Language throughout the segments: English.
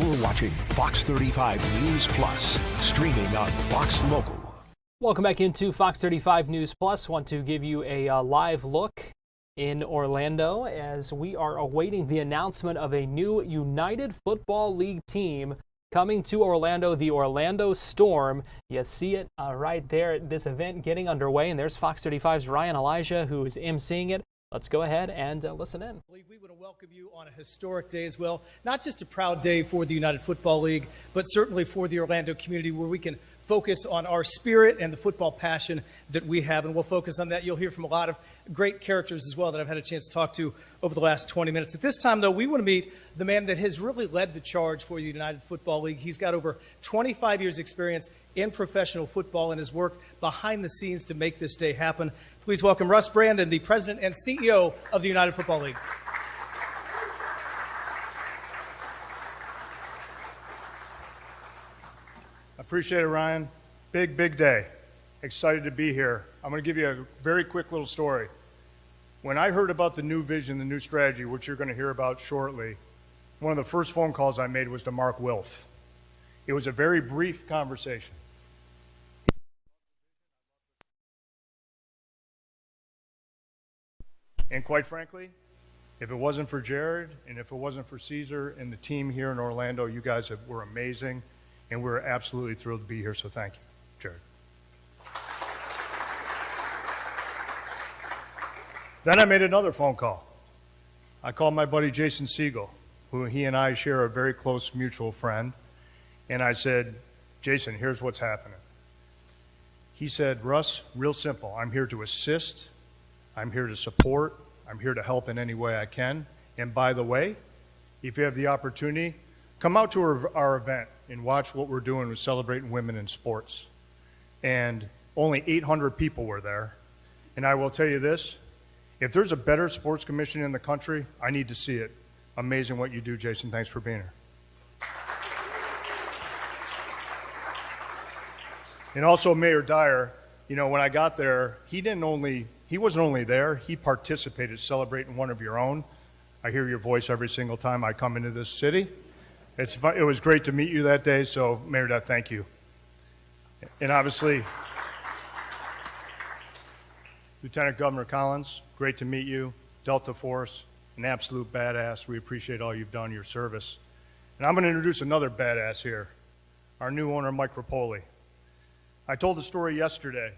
You're watching Fox 35 News Plus, streaming on Fox Local. Welcome back into Fox 35 News Plus. Want to give you a live look in Orlando as we are awaiting the announcement of a new United Football League team coming to Orlando, the Orlando Storm. You see it right there at this event getting underway, and there's Fox 35's Ryan Elijah, who is emceeing it. Let's go ahead and listen in. We want to welcome you on a historic day as well. Not just a proud day for the United Football League, but certainly for the Orlando community, where we can focus on our spirit and the football passion that we have, and we'll focus on that. You'll hear from a lot of great characters as well that I've had a chance to talk to over the last 20 minutes. At this time, though, we want to meet the man that has really led the charge for the United Football League. He's got over 25 years' experience in professional football and has worked behind the scenes to make this day happen. Please welcome Russ Brandon, the president and CEO of the United Football League. Appreciate it, Ryan. Big day. Excited to be here. I'm going to give you a very quick little story. When I heard about the new vision, the new strategy, which you're going to hear about shortly, one of the first phone calls I made was to Mark Wilf. It was a very brief conversation. And quite frankly, if it wasn't for Jared and if it wasn't for Caesar and the team here in Orlando, you guys were amazing. And we're absolutely thrilled to be here, so thank you, Jared. Then I made another phone call. I called my buddy Jason Siegel, who he and I share a very close mutual friend, and I said, Jason, here's what's happening. He said, Russ, real simple. I'm here to assist. I'm here to support. I'm here to help in any way I can. And by the way, if you have the opportunity, come out to our event and watch what we're doing with celebrating women in sports. And only 800 people were there. And I will tell you this, if there's a better sports commission in the country, I need to see it. Amazing what you do, Jason. Thanks for being here. And also Mayor Dyer, you know, when I got there, he wasn't only there, he participated celebrating one of your own. I hear your voice every single time I come into this city. It was great to meet you that day, so Mayor Dyer, thank you. And obviously, Lieutenant Governor Collins, great to meet you. Delta Force, an absolute badass. We appreciate all you've done, your service. And I'm going to introduce another badass here, our new owner, Mike Rapoli. I told the story yesterday.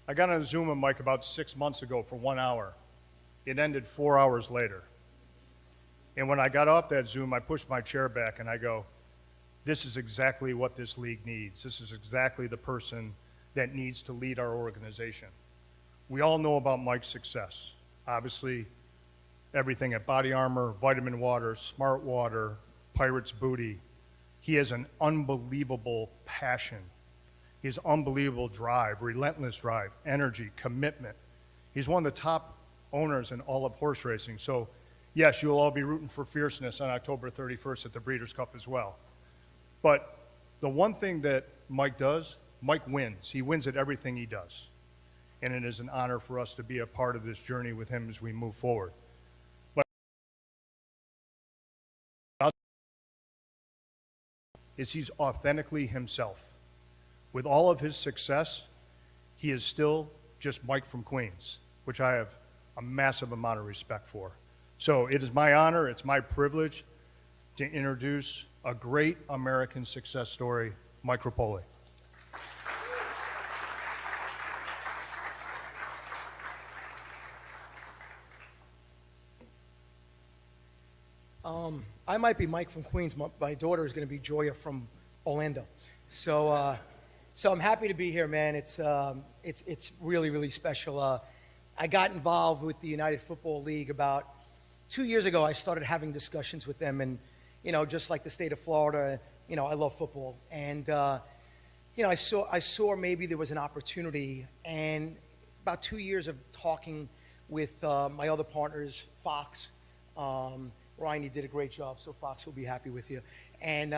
I got on a Zoom with Mike about 6 months ago for 1 hour. It ended 4 hours later. And when I got off that Zoom, I pushed my chair back and I go, this is exactly what this league needs. This is exactly the person that needs to lead our organization. We all know about Mike's success. Obviously, everything at Body Armor, Vitamin Water, Smart Water, Pirates Booty. He has an unbelievable passion. He has unbelievable drive, relentless drive, energy, commitment. He's one of the top owners in all of horse racing. So yes, you'll all be rooting for fierceness on October 31st at the Breeders' Cup as well. But the one thing that Mike does, Mike wins. He wins at everything he does. And it is an honor for us to be a part of this journey with him as we move forward. But he's authentically himself. With all of his success, he is still just Mike from Queens, which I have a massive amount of respect for. So it is my honor, it's my privilege to introduce a great American success story, Mike Rapoli. I might be Mike from Queens. My daughter is going to be Joya from Orlando. So I'm happy to be here, man. It's really, really special. I got involved with the United Football League about 2 years ago. I started having discussions with them, and just like the state of Florida, I love football, and I saw maybe there was an opportunity, and about 2 years of talking with my other partners, Fox. Ryan, you did a great job, so Fox will be happy with you, and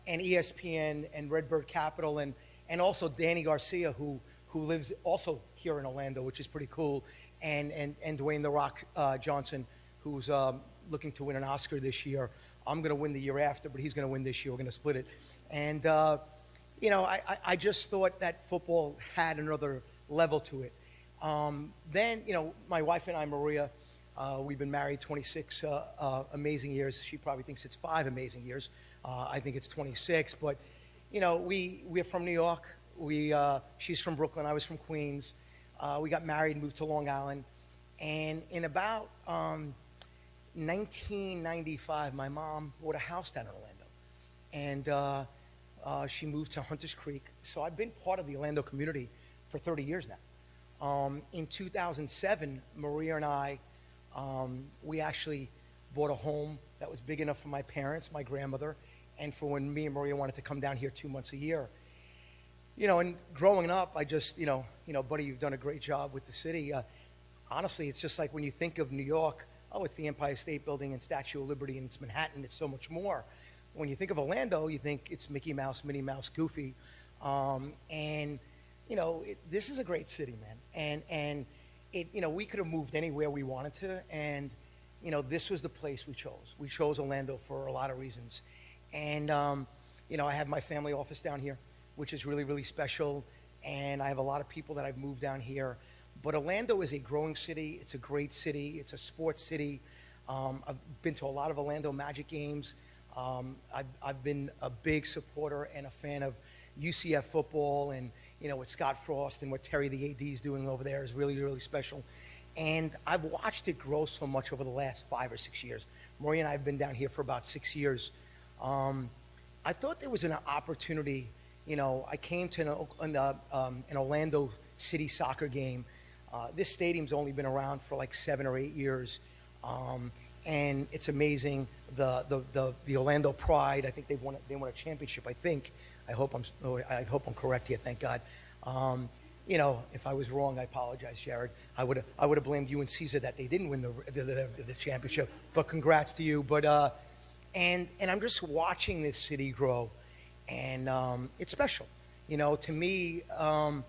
ESPN and Redbird Capital, and also Danny Garcia, who lives also here in Orlando, which is pretty cool, and Dwayne "The Rock" Johnson, who's looking to win an Oscar this year. I'm going to win the year after, but he's going to win this year. We're going to split it. And, I just thought that football had another level to it. Then, my wife and I, Maria, we've been married 26 amazing years. She probably thinks it's 5 amazing years. I think it's 26. But, we're from New York. She's from Brooklyn. I was from Queens. We got married, moved to Long Island. And in about 1995, my mom bought a house down in Orlando. And she moved to Hunters Creek. So I've been part of the Orlando community for 30 years now. In 2007, Maria and I, we actually bought a home that was big enough for my parents, my grandmother, and for when me and Maria wanted to come down here 2 months a year. And growing up, I just, buddy, you've done a great job with the city. Honestly, it's just like when you think of New York, oh, it's the Empire State Building and Statue of Liberty, and it's Manhattan. It's so much more. When you think of Orlando, you think it's Mickey Mouse, Minnie Mouse, Goofy. This is a great city, man. And we could have moved anywhere we wanted to. And, this was the place we chose. We chose Orlando for a lot of reasons. And, I have my family office down here, which is really, really special. And I have a lot of people that I've moved down here. But Orlando is a growing city. It's a great city. It's a sports city. I've been to a lot of Orlando Magic games. I've been a big supporter and a fan of UCF football, and what Scott Frost and what Terry the AD is doing over there is really, really special. And I've watched it grow so much over the last 5 or 6 years. Maria and I have been down here for about 6 years. I thought there was an opportunity. I came to an Orlando City soccer game. This stadium's only been around for like 7 or 8 years. And it's amazing. The Orlando Pride, I think they won a championship, I think. I hope I'm correct here, thank God. If I was wrong, I apologize, Jared. I would have blamed you and Caesar that they didn't win the championship. But congrats to you. But and I'm just watching this city grow, and it's special. To me, I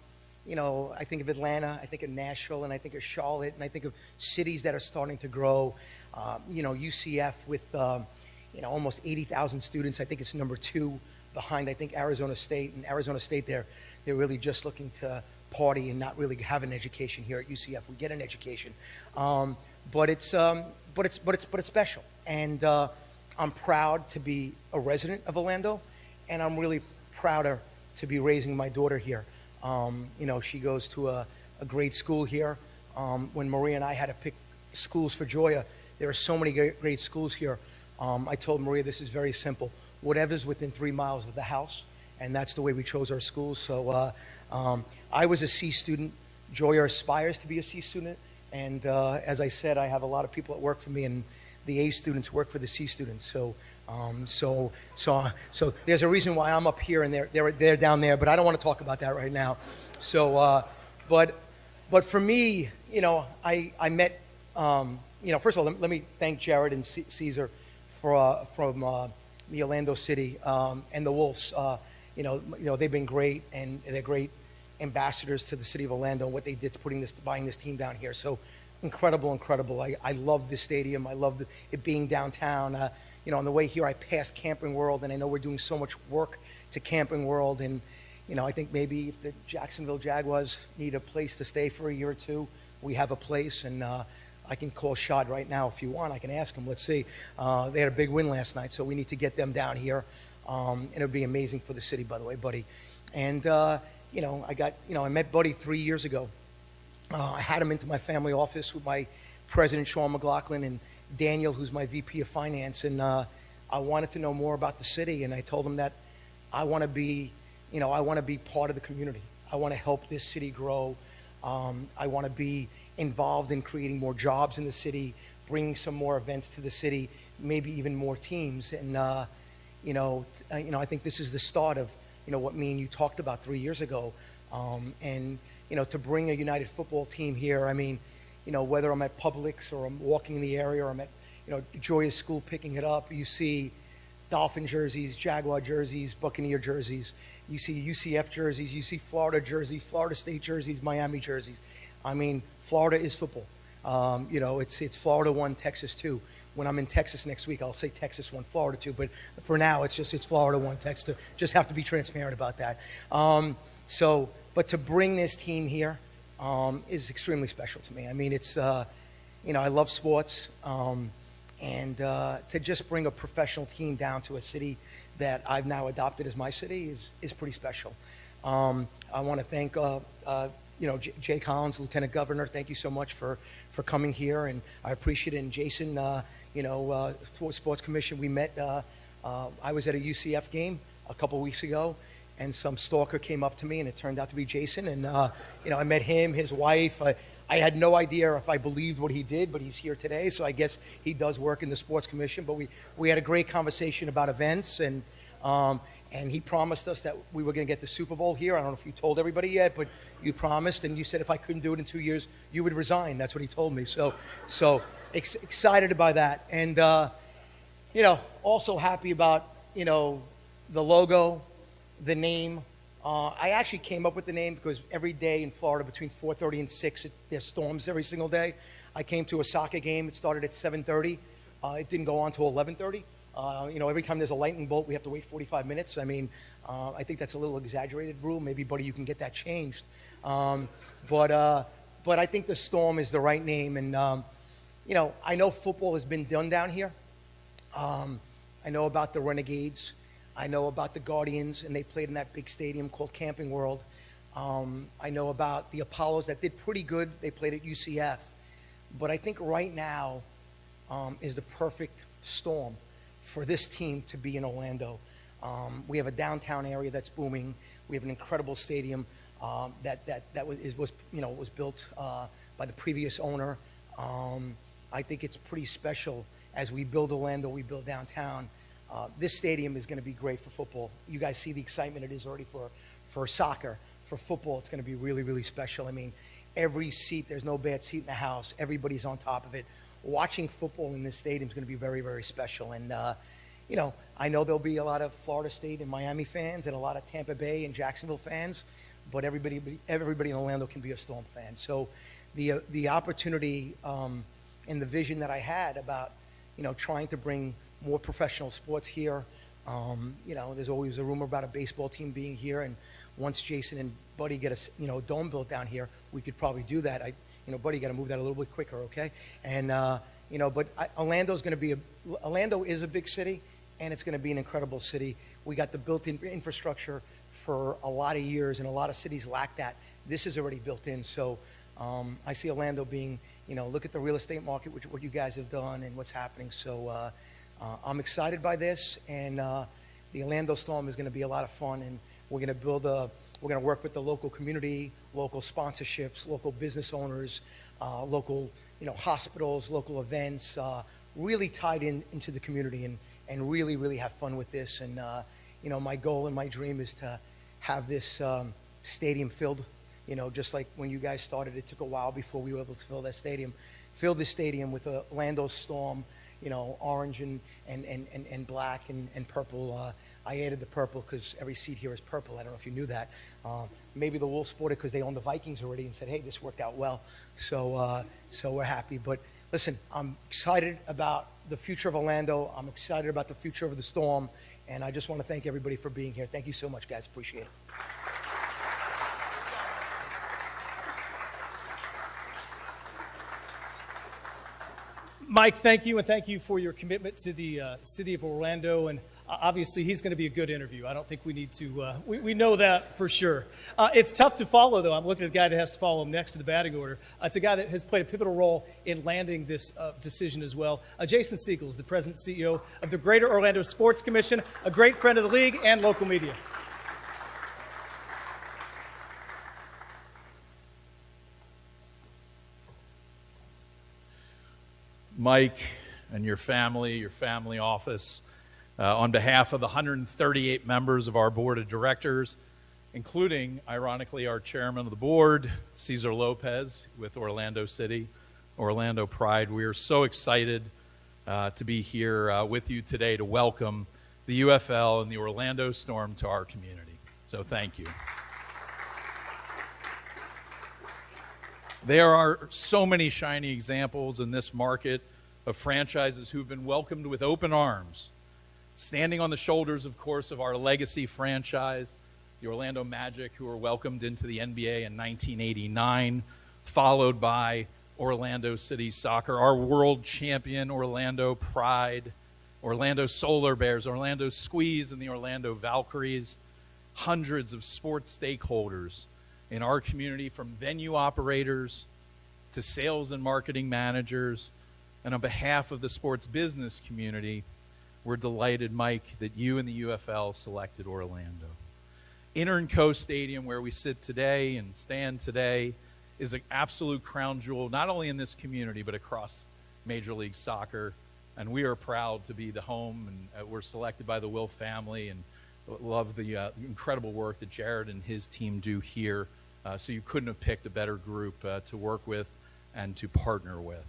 think of Atlanta, I think of Nashville, and I think of Charlotte, and I think of cities that are starting to grow. UCF with almost 80,000 students. I think it's number 2 behind, I think, Arizona State. And Arizona State, they're really just looking to party and not really have an education. Here at UCF, we get an education, but it's special. And I'm proud to be a resident of Orlando, and I'm really prouder to be raising my daughter here. She goes to a great school here. When Maria and I had to pick schools for Joya, there are so many great schools here. I told Maria this is very simple. Whatever's within 3 miles of the house, and that's the way we chose our schools. So I was a C student. Joya aspires to be a C student. And as I said, I have a lot of people that work for me, and the A students work for the C students. So there's a reason why I'm up here and they're down there, but I don't want to talk about that right now. So, but for me, I met, first of all, let me thank Jared and Caesar from the Orlando City and the Wolves. They've been great, and they're great ambassadors to the city of Orlando and what they did to buying this team down here. So incredible. I love this stadium. I love it being downtown. On the way here, I passed Camping World, and I know we're doing so much work to Camping World. And, I think maybe if the Jacksonville Jaguars need a place to stay for a year or two, we have a place. And I can call Shad right now if you want. I can ask him. Let's see. They had a big win last night, so we need to get them down here. And it would be amazing for the city, by the way, Buddy. And, I met Buddy 3 years ago. I had him into my family office with my president, Sean McLaughlin, and Daniel, who's my VP of Finance. And I wanted to know more about the city. And I told him that I want to be part of the community. I want to help this city grow. I want to be involved in creating more jobs in the city, bringing some more events to the city, maybe even more teams. And, I think this is the start of, what me and you talked about 3 years ago. To bring a United football team here, whether I'm at Publix or I'm walking in the area or I'm at, Joya's school picking it up, you see Dolphin jerseys, Jaguar jerseys, Buccaneer jerseys. You see UCF jerseys. You see Florida jerseys, Florida State jerseys, Miami jerseys. Florida is football. It's Florida 1, Texas 2. when I'm in Texas next week, I'll say Texas 1, Florida 2. But for now, it's Florida 1, Texas 2. Just have to be transparent about that. But to bring this team here is extremely special to me. I mean, it's I love sports, and to just bring a professional team down to a city that I've now adopted as my city is pretty special. I want to thank Jay Collins, Lieutenant Governor. Thank you so much for coming here, and I appreciate it. And Jason, Sports Commission, we met. I was at a UCF game a couple weeks ago, and some stalker came up to me, and it turned out to be Jason. And I met him, his wife. I had no idea if I believed what he did, but he's here today, so I guess he does work in the Sports Commission. But we had a great conversation about events, and he promised us that we were going to get the Super Bowl here. I don't know if you told everybody yet, but you promised, and you said if I couldn't do it in 2 years, you would resign. That's what he told me. So excited about that, and also happy about the logo, the name. I actually came up with the name because every day in Florida between 4:30 and 6, there's storms every single day. I came to a soccer game. It started at 7:30. It didn't go on till 11:30. Every time there's a lightning bolt, we have to wait 45 minutes. I mean, I think that's a little exaggerated rule. Maybe, buddy, you can get that changed. But I think the Storm is the right name. And, I know football has been done down here. I know about the Renegades. I know about the Guardians, and they played in that big stadium called Camping World. I know about the Apollos that did pretty good. They played at UCF. But I think right now is the perfect storm for this team to be in Orlando. We have a downtown area that's booming. We have an incredible stadium that was built by the previous owner. I think it's pretty special. As we build Orlando, we build downtown. This stadium is going to be great for football. You guys see the excitement it is already for soccer. For football, it's going to be really, really special. I mean, every seat, there's no bad seat in the house. Everybody's on top of it. Watching football in this stadium is going to be very, very special. And, I know there'll be a lot of Florida State and Miami fans and a lot of Tampa Bay and Jacksonville fans, but everybody in Orlando can be a Storm fan. So the opportunity and the vision that I had about, trying to bring more professional sports here. There's always a rumor about a baseball team being here, and once Jason and Buddy get a dome built down here, we could probably do that. Buddy, got to move that a little bit quicker, okay? And but Orlando is a big city, and it's going to be an incredible city. We got the built-in infrastructure for a lot of years, and a lot of cities lack that. This is already built in, so I see Orlando being, look at the real estate market, what you guys have done and what's happening. So I'm excited by this, and the Orlando Storm is going to be a lot of fun, and we're going to work with the local community, local sponsorships, local business owners, local hospitals, local events, really tied into the community, and really, really have fun with this. And my goal and my dream is to have this stadium filled. Just like when you guys started, it took a while before we were able to fill that stadium. Fill this stadium with the Orlando Storm, orange and black and purple. I added the purple because every seat here is purple. I don't know if you knew that. Maybe the Wolves bought it because they own the Vikings already and said, hey, this worked out well. So we're happy. But listen, I'm excited about the future of Orlando. I'm excited about the future of the Storm. And I just want to thank everybody for being here. Thank you so much, guys. Appreciate it. Mike, thank you, and thank you for your commitment to the city of Orlando. And obviously, he's going to be a good interview. I don't think we need to, we know that for sure. It's tough to follow, though. I'm looking at a guy that has to follow him next to the batting order. It's a guy that has played a pivotal role in landing this decision as well. Jason Siegel is the president and CEO of the Greater Orlando Sports Commission, a great friend of the league and local media. Mike and your family office, on behalf of the 138 members of our board of directors, including, ironically, our chairman of the board, Cesar Lopez, with Orlando City, Orlando Pride. We are so excited to be here with you today to welcome the UFL and the Orlando Storm to our community. So thank you. There are so many shiny examples in this market of franchises who've been welcomed with open arms, standing on the shoulders, of course, of our legacy franchise, the Orlando Magic, who were welcomed into the NBA in 1989, followed by Orlando City Soccer, our world champion Orlando Pride, Orlando Solar Bears, Orlando Squeeze, and the Orlando Valkyries, hundreds of sports stakeholders in our community, from venue operators to sales and marketing managers. And on behalf of the sports business community, we're delighted, Mike, that you and the UFL selected Orlando. Inter&Co Stadium, where we sit today and stand today, is an absolute crown jewel, not only in this community, but across Major League Soccer. And we are proud to be the home, and we're selected by the Will family, and love the incredible work that Jared and his team do here. So you couldn't have picked a better group to work with and to partner with.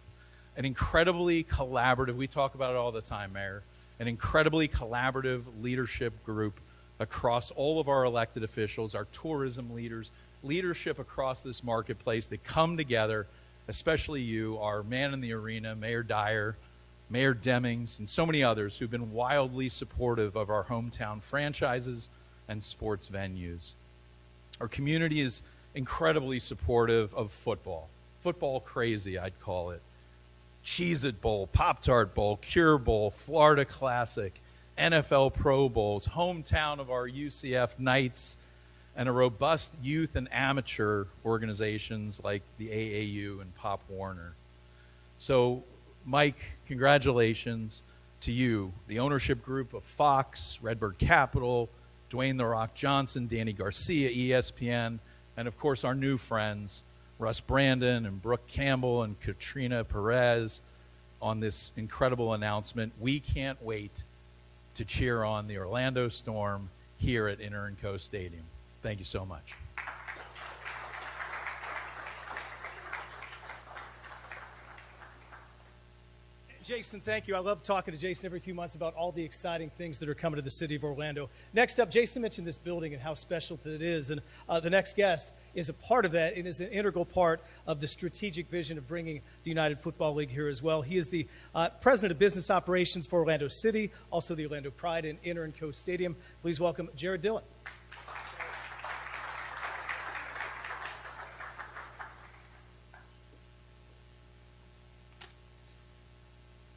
An incredibly collaborative, we talk about it all the time, Mayor, an incredibly collaborative leadership group across all of our elected officials, our tourism leaders, leadership across this marketplace that come together, especially you, our man in the arena, Mayor Dyer, Mayor Demings, and so many others who've been wildly supportive of our hometown franchises and sports venues. Our community is incredibly supportive of football. Football crazy, I'd call it. Cheez-It Bowl, Pop-Tart Bowl, Cure Bowl, Florida Classic, NFL Pro Bowls, hometown of our UCF Knights, and a robust youth and amateur organizations like the AAU and Pop Warner. So, Mike, congratulations to you, the ownership group of Fox, Redbird Capital, Dwayne "The Rock" Johnson, Danny Garcia, ESPN, and of course our new friends, Russ Brandon and Brooke Campbell and Katrina Perez, on this incredible announcement. We can't wait to cheer on the Orlando Storm here at Inter&Co Stadium. Thank you so much. Jason, thank you. I love talking to Jason every few months about all the exciting things that are coming to the city of Orlando. Next up, Jason mentioned this building and how special it is, and the next guest is a part of that and is an integral part of the strategic vision of bringing the United Football League here as well. He is the president of business operations for Orlando City, also the Orlando Pride and Inter&Co Stadium. Please welcome Jared Dillon.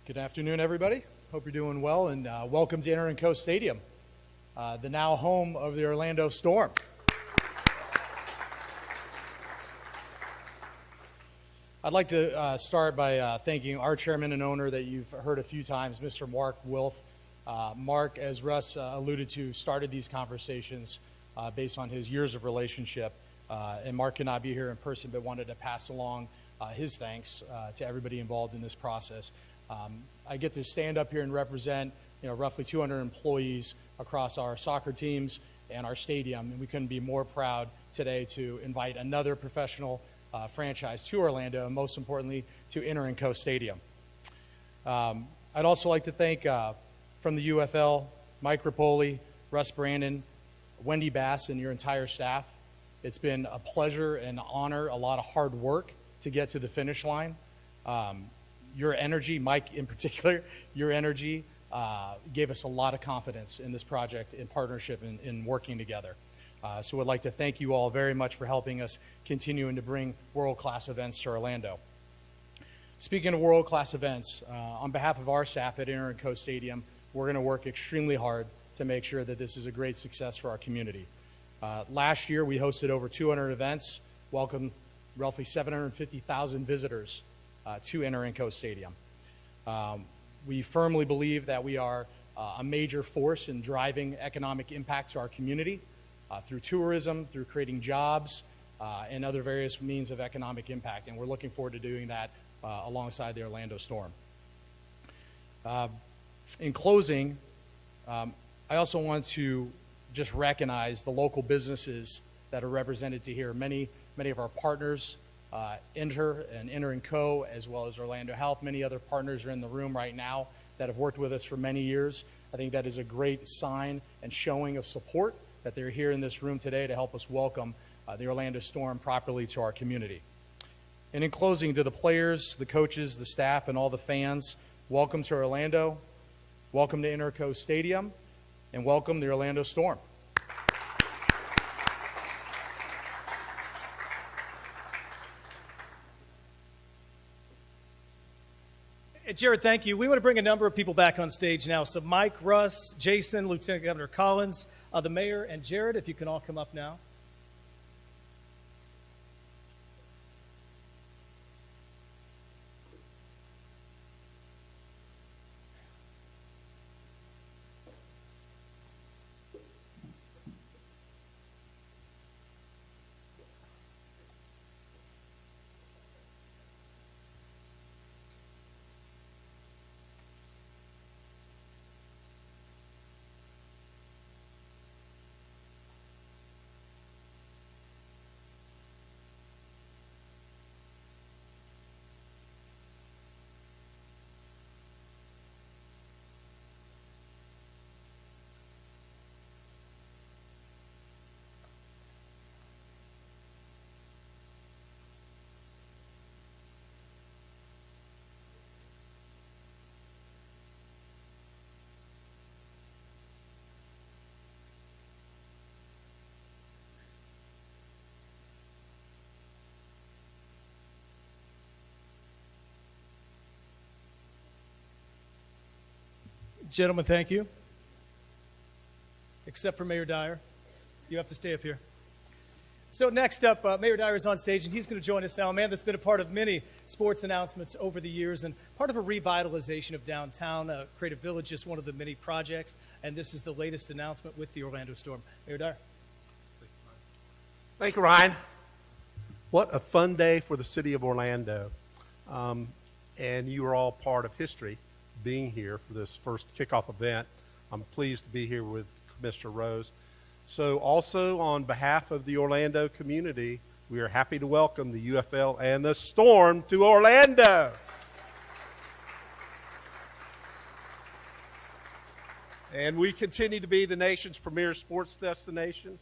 Good afternoon, everybody. Hope you're doing well, and welcome to Inter&Co Stadium, the now home of the Orlando Storm. I'd like to start by thanking our chairman and owner that you've heard a few times, Mr. Mark Wilf. Mark, as Russ alluded to, started these conversations based on his years of relationship, and Mark could not be here in person, but wanted to pass along his thanks to everybody involved in this process. I get to stand up here and represent, roughly 200 employees across our soccer teams and our stadium, and we couldn't be more proud today to invite another professional franchise to Orlando, and most importantly, to Inter&Co Stadium. I'd also like to thank, from the UFL, Mike Rapoli, Russ Brandon, Wendy Bass, and your entire staff. It's been a pleasure and honor, a lot of hard work to get to the finish line. Your energy, Mike in particular, your energy gave us a lot of confidence in this project, in partnership, in working together. So I'd like to thank you all very much for helping us continuing to bring world-class events to Orlando. Speaking of world-class events, on behalf of our staff at Inter&Co Stadium, we're going to work extremely hard to make sure that this is a great success for our community. Last year, we hosted over 200 events, welcomed roughly 750,000 visitors to Inter&Co Stadium. We firmly believe that we are a major force in driving economic impact to our community through tourism, through creating jobs, and other various means of economic impact. And we're looking forward to doing that alongside the Orlando Storm. In closing, I also want to just recognize the local businesses that are represented to here. Many of our partners, Inter&Co, as well as Orlando Health. Many other partners are in the room right now that have worked with us for many years. I think that is a great sign and showing of support that they're here in this room today to help us welcome the Orlando Storm properly to our community. And in closing, to the players, the coaches, the staff, and all the fans, welcome to Orlando, welcome to Inter&Co Stadium, and welcome to the Orlando Storm. Jared, thank you. We want to bring a number of people back on stage now. So Mike, Russ, Jason, Lieutenant Governor Collins, the mayor, and Jared, if you can all come up now. Gentlemen, thank you. Except for Mayor Dyer. You have to stay up here. So next up, Mayor Dyer is on stage, and he's going to join us now. A man that's been a part of many sports announcements over the years and part of a revitalization of downtown. Creative Village is one of the many projects, and this is the latest announcement with the Orlando Storm. Mayor Dyer. Thank you, Ryan. What a fun day for the city of Orlando. And you are all part of history being here for this first kickoff event. I'm pleased to be here with Commissioner Rose. So also on behalf of the Orlando community, we are happy to welcome the UFL and the Storm to Orlando. And we continue to be the nation's premier sports destination.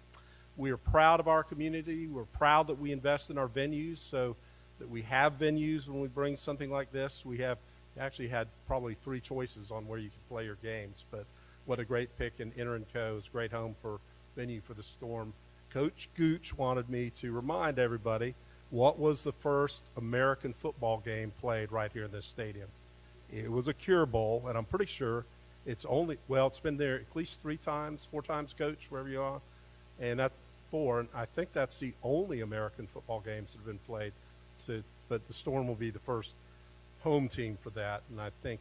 We are proud of our community. We're proud that we invest in our venues so that we have venues when we bring something like this. We actually had probably 3 choices on where you can play your games, but what a great pick in Inter&Co. It's a great home for venue for the Storm. Coach Gooch wanted me to remind everybody what was the first American football game played right here in this stadium. It was a Cure Bowl, and I'm pretty sure it's been there at least 3 times, 4 times, Coach, wherever you are, and that's 4, and I think that's the only American football games that have been played. But the Storm will be the first home team for that, and I think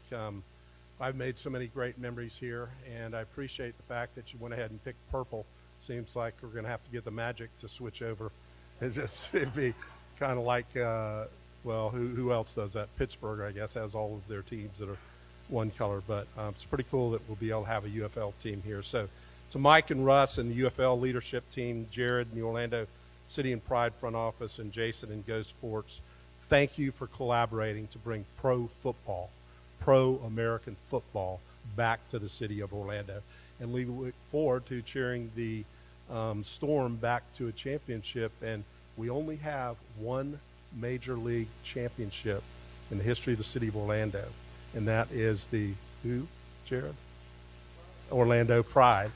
I've made so many great memories here, and I appreciate the fact that you went ahead and picked purple. Seems like we're going to have to get the Magic to switch over. It'd be kind of like, who else does that? Pittsburgh, I guess, has all of their teams that are one color, but it's pretty cool that we'll be able to have a UFL team here. So Mike and Russ and the UFL leadership team, Jared and the Orlando City and Pride front office, and Jason and Go Sports, thank you for collaborating to bring pro-American football back to the city of Orlando. And we look forward to cheering the Storm back to a championship. And we only have one major league championship in the history of the city of Orlando. And that is the, who, Jared? Orlando Pride.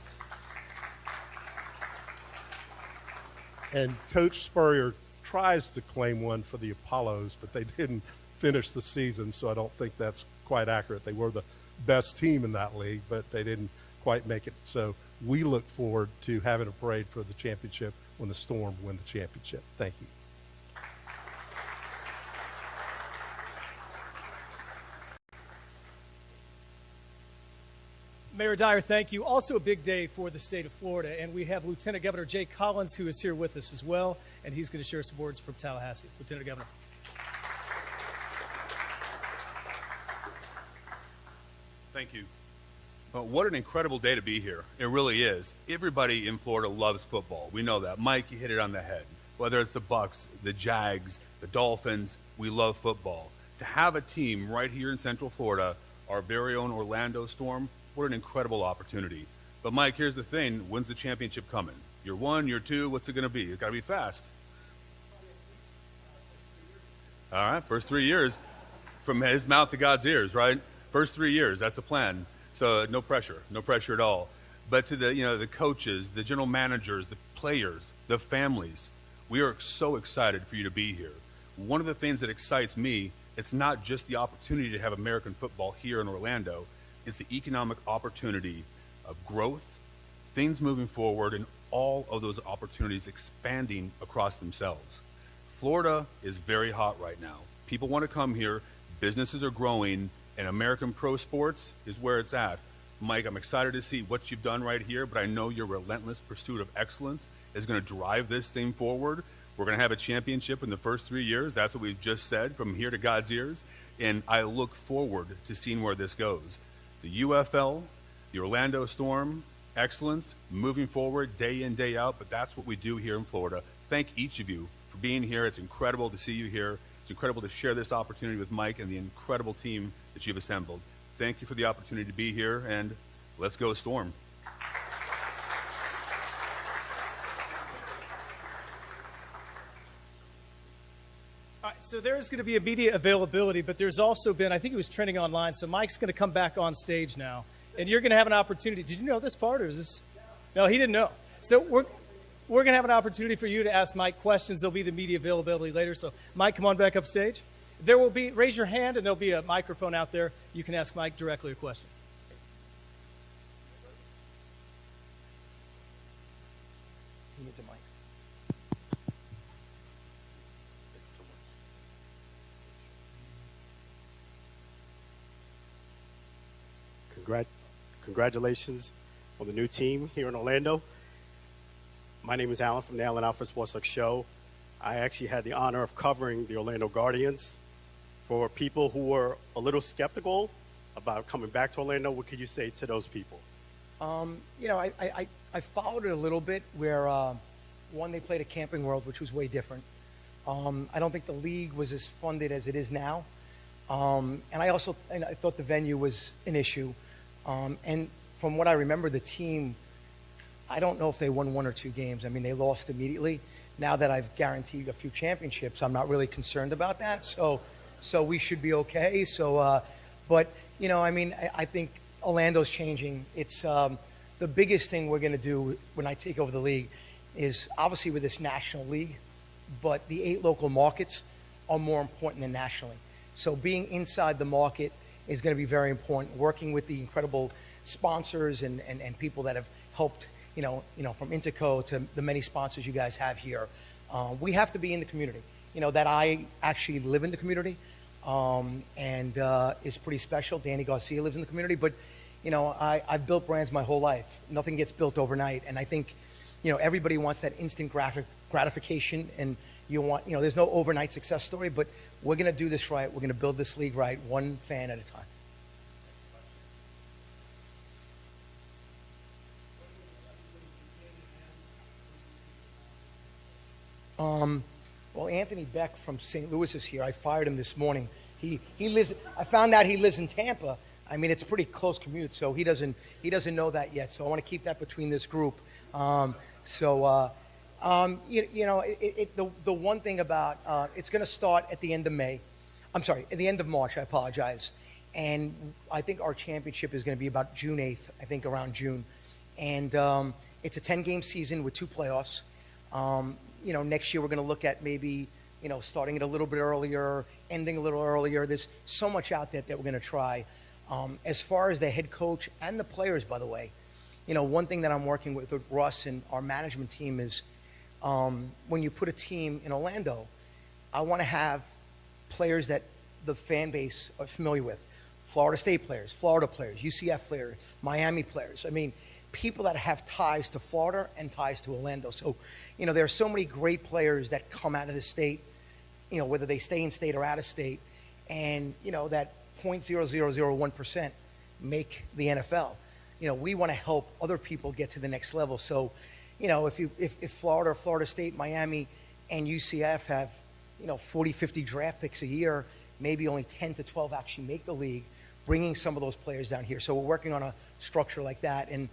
And Coach Spurrier tries to claim one for the Apollos, but they didn't finish the season, so I don't think that's quite accurate. They were the best team in that league, but they didn't quite make it. So we look forward to having a parade for the championship when the Storm win the championship. Thank you. Mayor Dyer, thank you. Also a big day for the state of Florida, and we have Lieutenant Governor Jay Collins, who is here with us as well, and he's going to share some words from Tallahassee. Lieutenant Governor. Thank you. Well, what an incredible day to be here. It really is. Everybody in Florida loves football. We know that. Mike, you hit it on the head. Whether it's the Bucks, the Jags, the Dolphins, we love football. To have a team right here in Central Florida, our very own Orlando Storm, what an incredible opportunity. But Mike, here's the thing. When's the championship coming? Year 1, year 2, what's it going to be? It's got to be fast. All right, first 3 years, from his mouth to God's ears, right? First 3 years, that's the plan. So no pressure at all. But to the coaches, the general managers, the players, the families, we are so excited for you to be here. One of the things that excites me, it's not just the opportunity to have American football here in Orlando, it's the economic opportunity of growth, things moving forward, and all of those opportunities expanding across themselves. Florida is very hot right now. People want to come here, businesses are growing, and American pro sports is where it's at. Mike, I'm excited to see what you've done right here, but I know your relentless pursuit of excellence is going to drive this thing forward. We're going to have a championship in the first 3 years. That's what we've just said, from here to God's ears. And I look forward to seeing where this goes. The UFL, the Orlando Storm, excellence, moving forward day in, day out, but that's what we do here in Florida. Thank each of you for being here. It's incredible to see you here. It's incredible to share this opportunity with Mike and the incredible team that you've assembled. Thank you for the opportunity to be here, and let's go Storm. All right, so there's going to be immediate availability, but there's also been, I think it was trending online, so Mike's going to come back on stage now, and you're going to have an opportunity. Did you know this part, or is this? No, he didn't know. So we're going to have an opportunity for you to ask Mike questions. There'll be the media availability later, so Mike, come on back up stage. There will be, raise your hand, and there'll be a microphone out there. You can ask Mike directly a question. He needs a mic. Congratulations on the new team here in Orlando. My name is Alan from the Alan Alfred Sports Talk Show. I actually had the honor of covering the Orlando Guardians. For people who were a little skeptical about coming back to Orlando, what could you say to those people? I followed it a little bit where, one, they played at Camping World, which was way different. I don't think the league was as funded as it is now. And I thought the venue was an issue. And from what I remember, the team, I don't know if they won 1 or 2 games. I mean, they lost immediately. Now that I've guaranteed a few championships, I'm not really concerned about that. So we should be okay. But I think Orlando's changing. It's the biggest thing we're going to do when I take over the league is obviously with this national league, but the 8 local markets are more important than nationally. So being inside the market is going to be very important. Working with the incredible sponsors and people that have helped, from Inter&Co to the many sponsors you guys have here. We have to be in the community. That I actually live in the community and is pretty special. Danny Garcia lives in the community, but I've built brands my whole life. Nothing gets built overnight, and I think everybody wants that instant gratification, and there's no overnight success story, but we're going to do this right. We're going to build this league right, one fan at a time. Well, Anthony Beck from St. Louis is here. I fired him this morning. I found out he lives in Tampa. I mean, it's a pretty close commute, so he doesn't know that yet. So I want to keep that between this group. The one thing about it's going to start at the end of May. I'm sorry, at the end of March. I apologize. And I think our championship is going to be about June 8th. I think around June, and it's a 10-game season with 2 playoffs. Next year we're going to look at maybe, starting it a little bit earlier, ending a little earlier. There's so much out there that we're going to try. As far as the head coach and the players, by the way, one thing that I'm working with Russ and our management team is when you put a team in Orlando, I want to have players that the fan base are familiar with. Florida State players, Florida players, UCF players, Miami players. I mean, people that have ties to Florida and ties to Orlando. So, there are so many great players that come out of the state, whether they stay in state or out of state, and, that 0.0001% make the NFL. We want to help other people get to the next level. So, if Florida, Florida State, Miami, and UCF have, 40, 50 draft picks a year, maybe only 10 to 12 actually make the league, bringing some of those players down here. So we're working on a structure like that. And,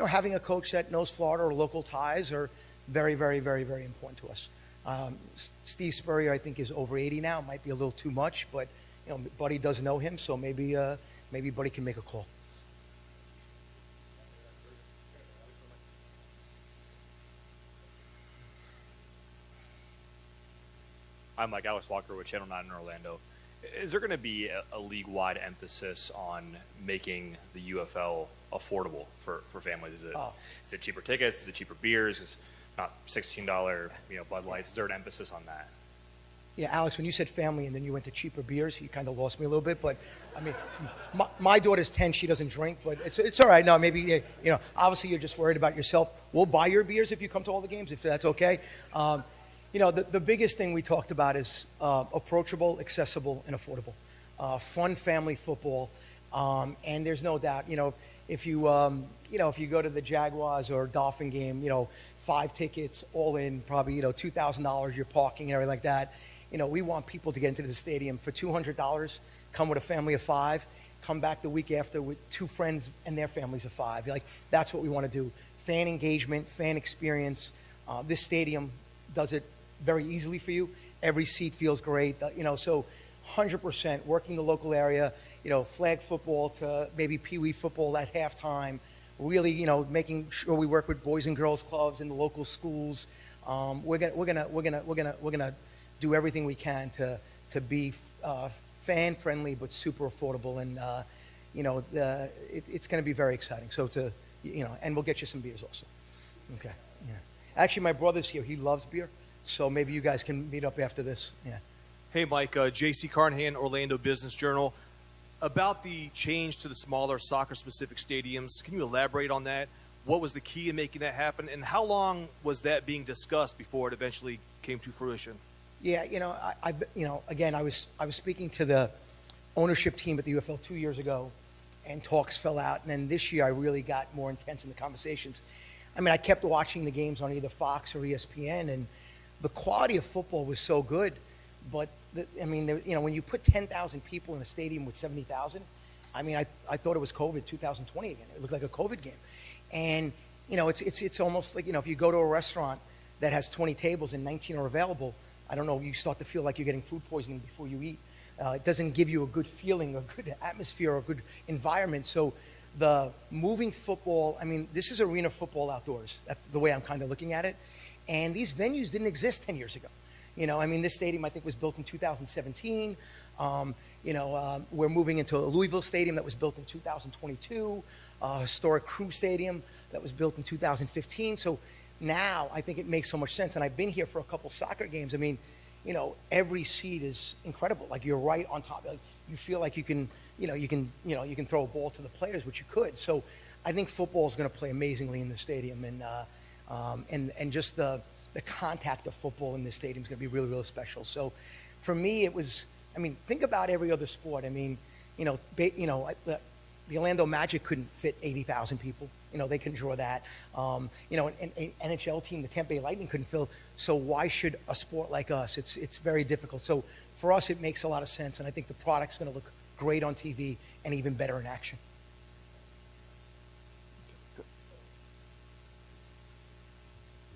having a coach that knows Florida or local ties are very, very, very, very important to us. Steve Spurrier, I think, is over 80 now. Might be a little too much, but Buddy does know him, so maybe Buddy can make a call. I'm like Alex Walker with Channel 9 in Orlando. Is there going to be a league-wide emphasis on making the UFL affordable for families? Is it cheaper tickets? Is it cheaper beers? Is it not $16 Bud Lights? Is there an emphasis on that? Yeah, Alex, when you said family and then you went to cheaper beers, you kind of lost me a little bit. But I mean, my daughter's 10; she doesn't drink, but it's all right. No, maybe obviously you're just worried about yourself. We'll buy your beers if you come to all the games, if that's okay. The biggest thing we talked about is approachable, accessible, and affordable. Fun family football, and there's no doubt. If you go to the Jaguars or Dolphin game, 5 tickets all in, probably $2,000, your parking and everything like that. We want people to get into the stadium for $200. Come with a family of 5. Come back the week after with 2 friends and their families of 5. That's what we want to do. Fan engagement, fan experience. This stadium does it very easily for you. Every seat feels great. So 100% working the local area. Flag football to maybe Pee Wee football at halftime. Really, making sure we work with boys and girls clubs in the local schools. We're gonna do everything we can to be fan friendly but super affordable, and it's going to be very exciting. So and we'll get you some beers also. Okay. Yeah. Actually, my brother's here. He loves beer, so maybe you guys can meet up after this. Yeah. Hey, Mike. J.C. Carnahan, Orlando Business Journal. About the change to the smaller soccer-specific stadiums, can you elaborate on that? What was the key in making that happen, and how long was that being discussed before it eventually came to fruition? Yeah, again, I was speaking to the ownership team at the UFL 2 years ago, and talks fell out. And then this year, I really got more intense in the conversations. I mean, I kept watching the games on either Fox or ESPN, and the quality of football was so good. But when you put 10,000 people in a stadium with 70,000, I mean, I thought it was COVID 2020 again. It looked like a COVID game, and it's almost like if you go to a restaurant that has 20 tables and 19 are available, I don't know, you start to feel like you're getting food poisoning before you eat. It doesn't give you a good feeling, a good atmosphere, or a good environment. So the moving football, I mean, this is arena football outdoors. That's the way I'm kind of looking at it. And these venues didn't exist 10 years ago. This stadium, I think, was built in 2017. We're moving into a Louisville stadium that was built in 2022, a historic Crew Stadium that was built in 2015. So now I think it makes so much sense. And I've been here for a couple soccer games. I mean, every seat is incredible. Like, you're right on top. Like, you feel like you can throw a ball to the players, which you could. So I think football is going to play amazingly in the stadium, and just the contact of football in this stadium is going to be really, really special. So for me, it was, think about every other sport. The Orlando Magic couldn't fit 80,000 people. They couldn't draw that. An NHL team, the Tampa Bay Lightning, couldn't fill. So why should a sport like us? It's very difficult. So for us, it makes a lot of sense, and I think the product's going to look great on TV and even better in action.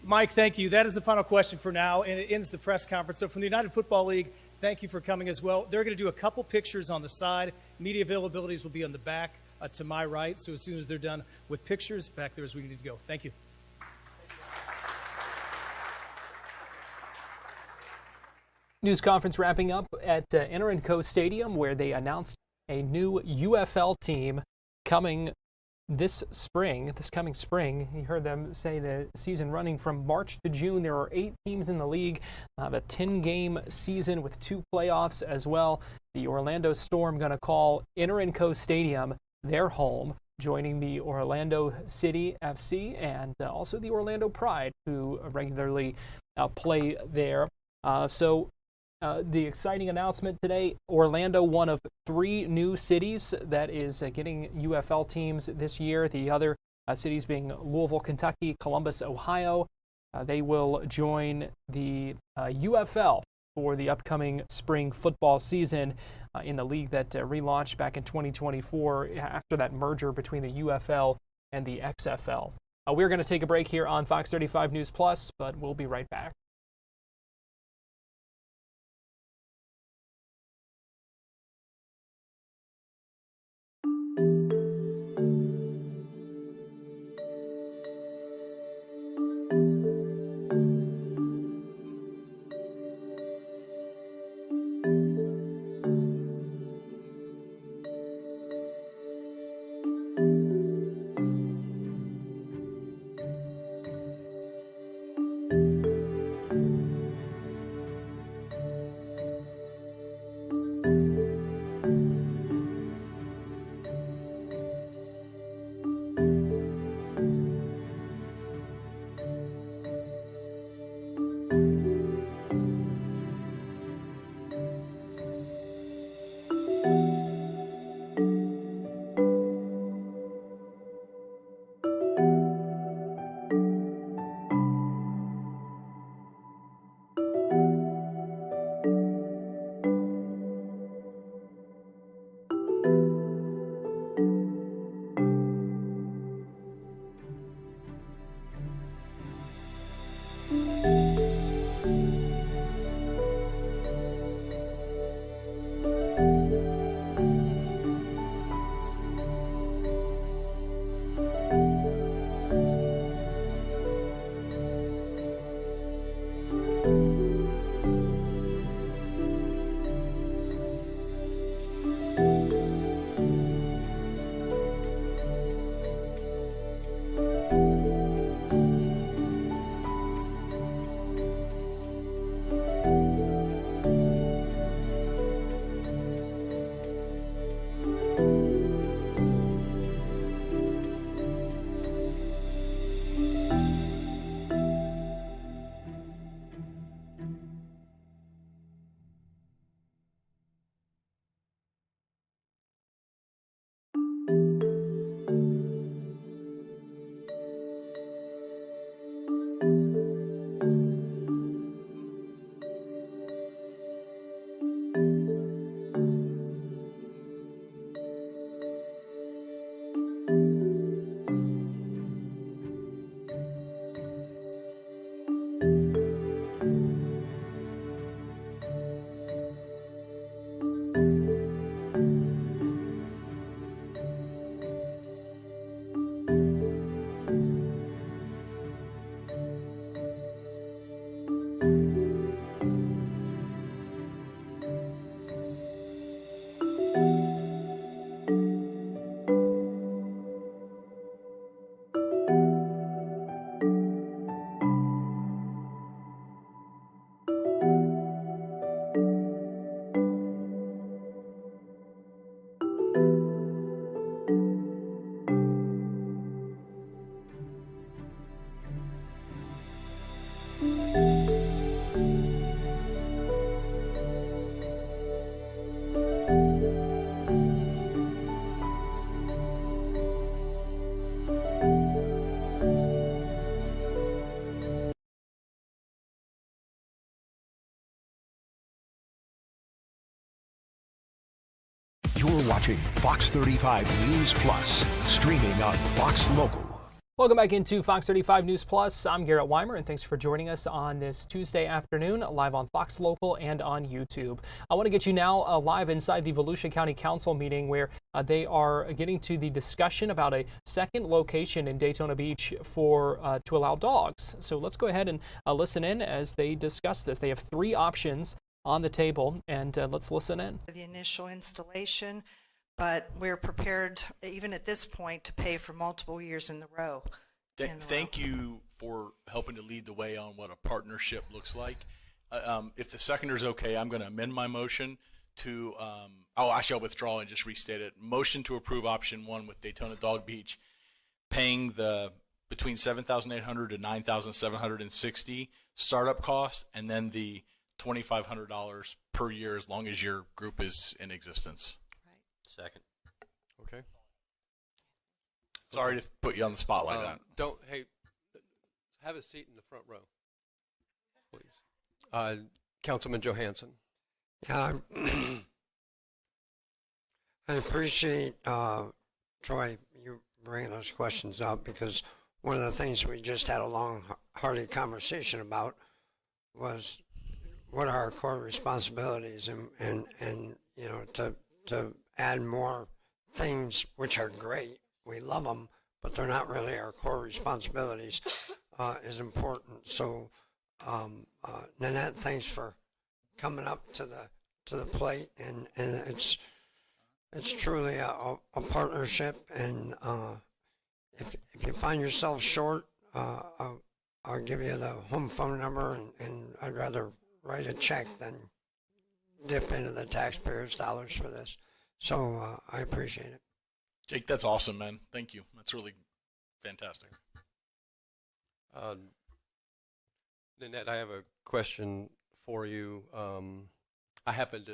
Mike, thank you. That is the final question for now, and it ends the press conference. So from the United Football League, thank you for coming as well. They're going to do a couple pictures on the side. Media availabilities will be on the back to my right. So as soon as they're done with pictures, back there is where you need to go. Thank you. News conference wrapping up at Inter&Co Stadium, where they announced a new UFL team coming this coming spring. You heard them say the season running from March to June. There are 8 teams in the league. Have a 10-game season with 2 playoffs as well. The Orlando Storm going to call Inter&Co Stadium their home, joining the Orlando City FC and also the Orlando Pride, who regularly play there. The exciting announcement today, Orlando, one of 3 new cities that is getting UFL teams this year. The other cities being Louisville, Kentucky, Columbus, Ohio. They will join the UFL for the upcoming spring football season in the league that relaunched back in 2024 after that merger between the UFL and the XFL. We're going to take a break here on Fox 35 News Plus, but we'll be right back. You're watching Fox 35 News Plus, streaming on Fox Local. Welcome back into Fox 35 News Plus. I'm Garrett Weimer, and thanks for joining us on this Tuesday afternoon, live on Fox Local and on YouTube. I want to get you now live inside the Volusia County Council meeting where they are getting to the discussion about a second location in Daytona Beach for to allow dogs. So let's go ahead and listen in as they discuss this. They have three options on the table, and let's listen in. The initial installation, but we're prepared, even at this point, to pay for multiple years in the row. Thank you for helping to lead the way on what a partnership looks like. If the seconder's okay, I'm going to amend my motion to, I'll withdraw and just restate it. Motion to approve option 1 with Daytona Dog Beach, paying the between $7,800 to $9,760 startup cost, and then the $2,500 per year as long as your group is in existence. Second. Okay. Sorry to put you on the spot like that. Hey, have a seat in the front row, please. Councilman Johansson. Yeah, I appreciate, Troy, you bringing those questions up, because one of the things we just had a long, hearty conversation about was what are our core responsibilities, and you know, to add more things, which are great. We love them, but they're not really our core responsibilities, is important. So, Nanette, thanks for coming up to the plate, and it's truly a partnership. And if you find yourself short, I'll give you the home phone number, and I'd rather write a check than dip into the taxpayers' dollars for this. So I appreciate it. Jake, that's awesome, man. Thank you. That's really fantastic. Nanette, I have a question for you. I happen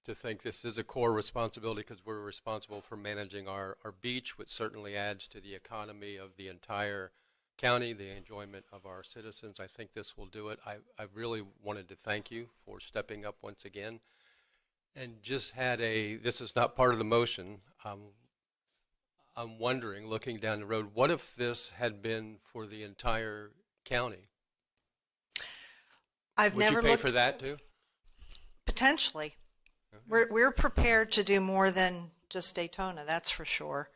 to think this is a core responsibility because we're responsible for managing our beach, which certainly adds to the economy of the entire county, the enjoyment of our citizens. I think this will do it. I really wanted to thank you for stepping up once again. And just had this is not part of the motion. I'm wondering, looking down the road, what if this had been for the entire county? Would you pay for that too? Potentially. We're prepared to do more than just Daytona, that's for sure.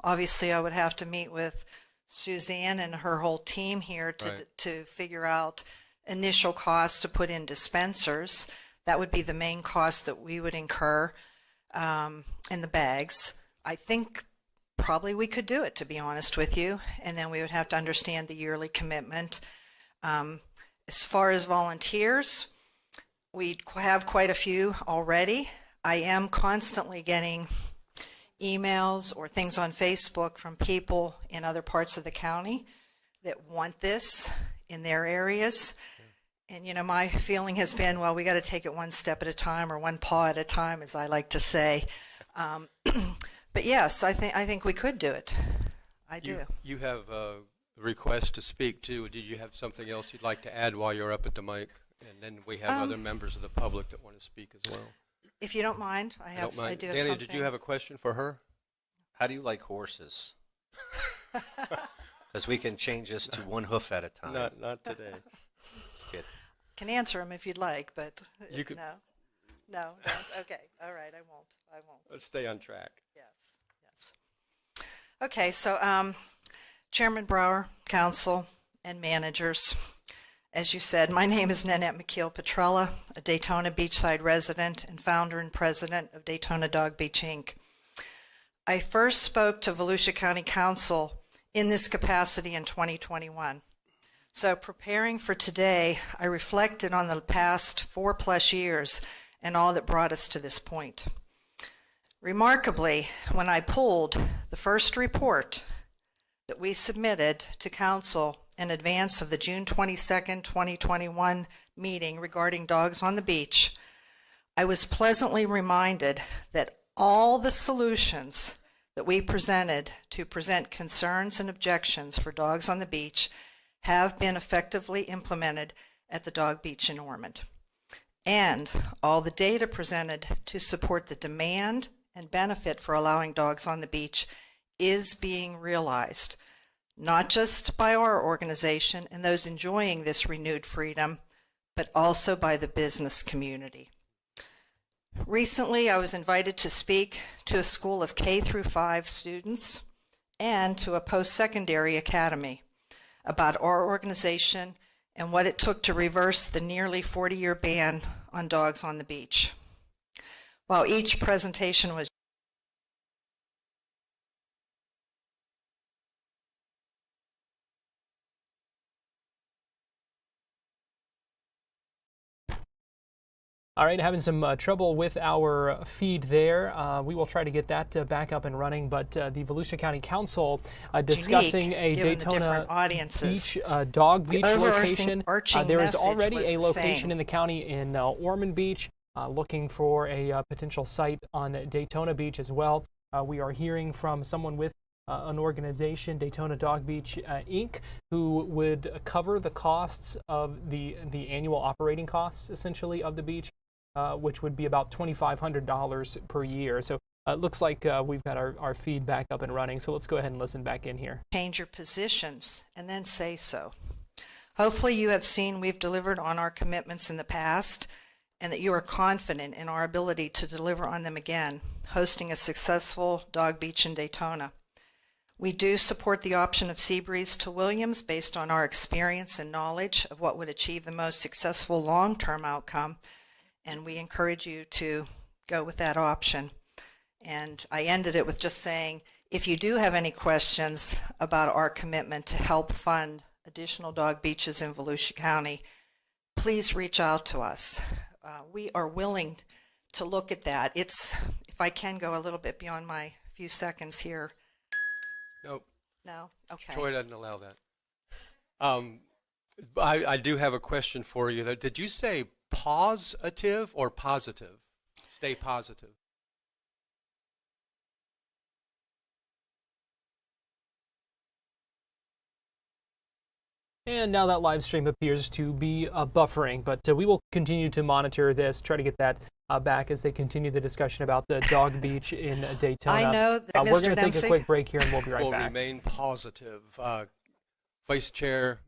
Obviously, I would have to meet with Suzanne and her whole team here to figure out initial costs to put in dispensers. That would be the main cost that we would incur in the bags. I think probably we could do it, to be honest with you, and then we would have to understand the yearly commitment. As far as volunteers, we have quite a few already. I am constantly getting emails or things on Facebook from people in other parts of the county that want this in their areas. And, you know, my feeling has been, well, we got to take it one step at a time, or one paw at a time, as I like to say. But yes, I think we could do it. I do. You have a request to speak too. Did you have something else you'd like to add while you're up at the mic? And then we have other members of the public that want to speak as well. If you don't mind, I do have Danny, something. did you have a question for her? How do you like horses? Because we can change this to one hoof at a time. Not today. Just kidding. Can answer them if you'd like, but you could. No, don't. Okay, all right, I won't. Let's stay on track. Yes. Okay, so Chairman Brower, council, and managers, as you said, my name is Nanette McKeel-Petrella, a Daytona Beachside resident and founder and president of Daytona Dog Beach, Inc. I first spoke to Volusia County Council in this capacity in 2021. So preparing for today, I reflected on the past 4+ years and all that brought us to this point. Remarkably, when I pulled the first report that we submitted to Council in advance of the June 22nd, 2021 meeting regarding dogs on the beach, I was pleasantly reminded that all the solutions that we presented to present concerns and objections for dogs on the beach have been effectively implemented at the Dog Beach in Ormond. and all the data presented to support the demand and benefit for allowing dogs on the beach is being realized, not just by our organization and those enjoying this renewed freedom, but also by the business community. Recently, I was invited to speak to a school of K through 5 students and to a post-secondary academy about our organization and what it took to reverse the nearly 40-year ban on dogs on the beach. While each presentation was All right, having some trouble with our feed there. We will try to get that back up and running, but the Volusia County Council discussing a Daytona Beach dog beach location. There is already a location in the county in Ormond Beach, looking for a potential site on Daytona Beach as well. We are hearing from someone with an organization, Daytona Dog Beach Inc., who would cover the costs of the annual operating costs, essentially, of the beach. Which would be about $2,500 per year. So it looks like we've got our feed back up and running. So let's go ahead and listen back in here. Change your positions and then say so. Hopefully you have seen we've delivered on our commitments in the past and that you are confident in our ability to deliver on them again, hosting a successful dog beach in Daytona. We do support the option of Seabreeze to Williams based on our experience and knowledge of what would achieve the most successful long-term outcome, and we encourage you to go with that option. And I ended it with just saying, if you do have any questions about our commitment to help fund additional dog beaches in Volusia County, please reach out to us. We are willing to look at that. If I can go a little bit beyond my few seconds here. Nope. No? Okay. Troy doesn't allow that. I do have a question for you. Did you say positive or positive? Stay positive. And now that live stream appears to be buffering, but we will continue to monitor this, try to get that back as they continue the discussion about the dog beach in Daytona. I know that We're going to take Dempsey. a quick break here and we'll be right We'll back. remain positive. Vice Chair.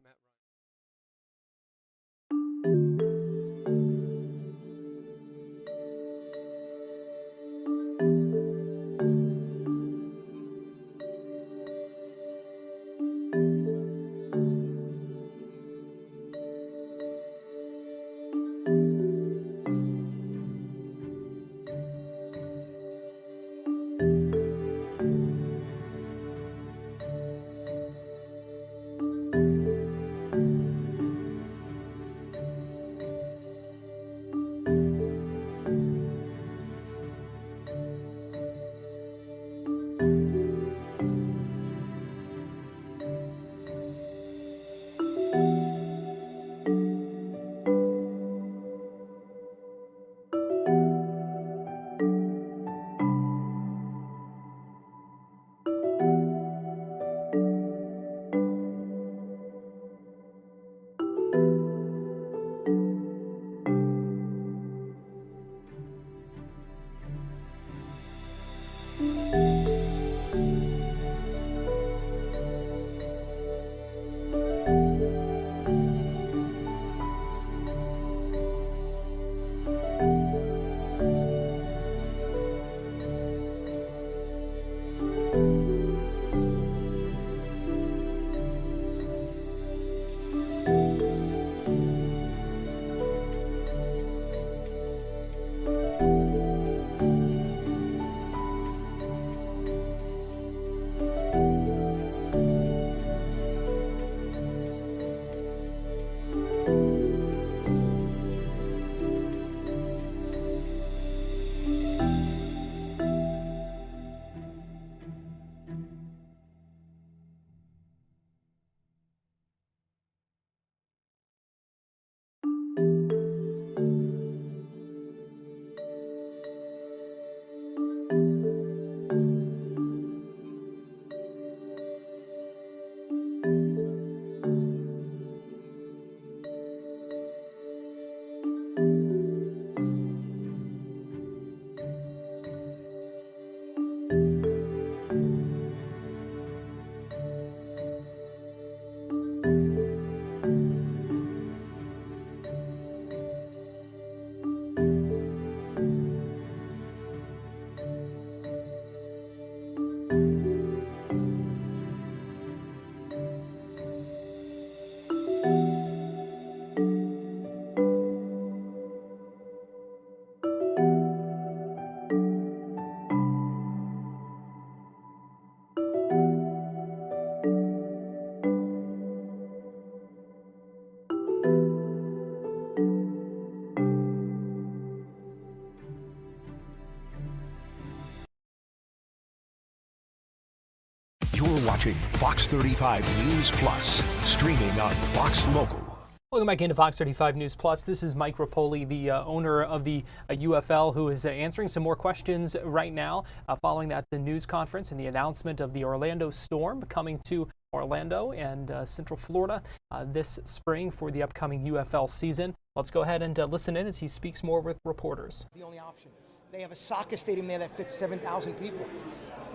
You're watching Fox 35 News Plus, streaming on Fox Local. Welcome back into Fox 35 News Plus. This is Mike Rapoli, the owner of the UFL, who is answering some more questions right now following the news conference and the announcement of the Orlando Storm coming to Orlando and Central Florida this spring for the upcoming UFL season. Let's go ahead and listen in as he speaks more with reporters. The only option. They have a soccer stadium there that fits 7,000 people.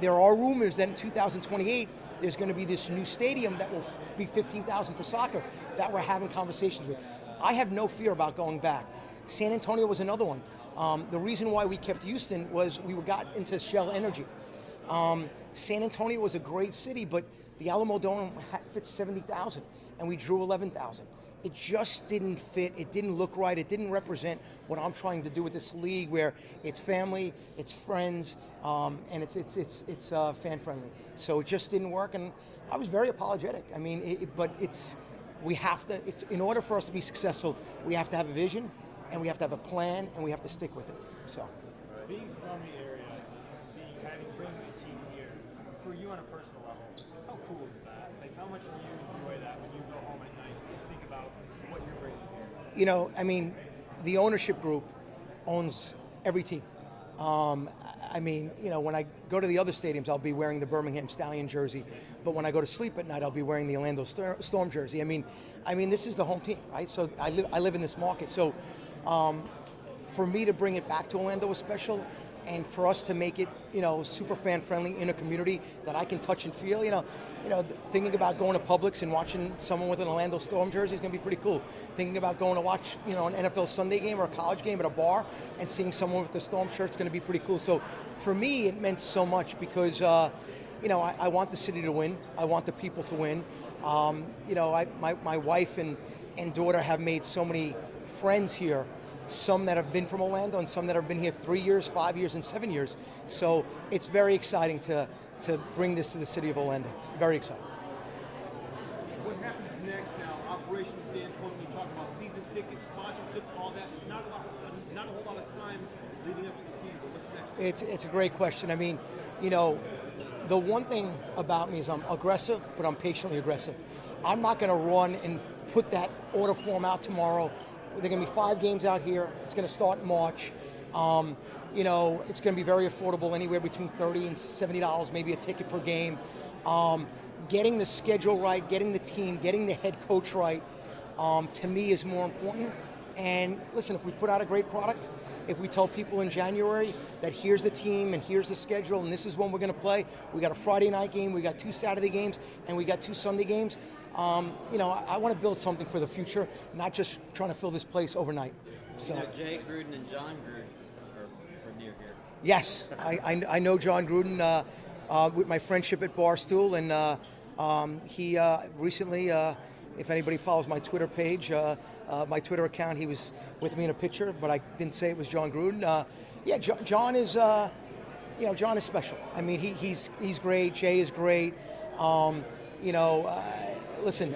There are rumors that in 2028 there's going to be this new stadium that will be 15,000 for soccer that we're having conversations with. I have no fear about going back. San Antonio was another one. The reason why we kept Houston was we got into Shell Energy. San Antonio was a great city, but the Alamo Dome fits 70,000, and we drew 11,000. It just didn't fit. It didn't look right. It didn't represent what I'm trying to do with this league, where it's family, it's friends, and it's fan friendly. So it just didn't work, and I was very apologetic. I mean, we have to. In order for us to be successful, we have to have a vision, and we have to have a plan, and we have to stick with it. So. Being from the area, bringing the team here, for you on a personal level, how cool is that? Like, how much do you enjoy that when you go home at night and think about what you're bringing here? You know, I mean, the ownership group owns every team. I mean, you know, when I go to the other stadiums, I'll be wearing the Birmingham Stallion jersey, but when I go to sleep at night, I'll be wearing the Orlando Storm jersey. I mean, this is the home team, right? So I live in this market. So for me to bring it back to Orlando was special, and for us to make it, you know, super fan friendly in a community that I can touch and feel. You know, thinking about going to Publix and watching someone with an Orlando Storm jersey is going to be pretty cool. Thinking about going to watch, you know, an NFL Sunday game or a college game at a bar and seeing someone with the Storm shirt is going to be pretty cool. So for me, it meant so much because, you know, I want the city to win. I want the people to win. You know, my wife and daughter have made so many friends here. Some that have been from Orlando and some that have been here 3 years, 5 years, and 7 years. So it's very exciting to bring this to the city of Orlando. Very exciting. What happens next now, operations standpoint, when you talk about season tickets, sponsorships, all that? Not a whole lot of time leading up to the season. What's next? It's a great question. I mean, you know, the one thing about me is I'm aggressive, but I'm patiently aggressive. I'm not going to run and put that order form out tomorrow. There are going to be 5 games out here. It's going to start in March. You know, it's going to be very affordable, anywhere between $30 and $70, maybe a ticket per game. Getting the schedule right, getting the team, getting the head coach right, to me is more important. And listen, if we put out a great product, if we tell people in January that here's the team and here's the schedule and this is when we're going to play, we got a Friday night game, we got 2 Saturday games, and we got 2 Sunday games. You know, I want to build something for the future, not just trying to fill this place overnight. So, you know, Jay Gruden and John Gruden are near here. Yes, I know John Gruden with my friendship at Barstool, and he recently, if anybody follows my Twitter page, my Twitter account, he was with me in a picture, but I didn't say it was John Gruden. Yeah, John is, you know, John is special. I mean, he's great. Jay is great. You know, listen,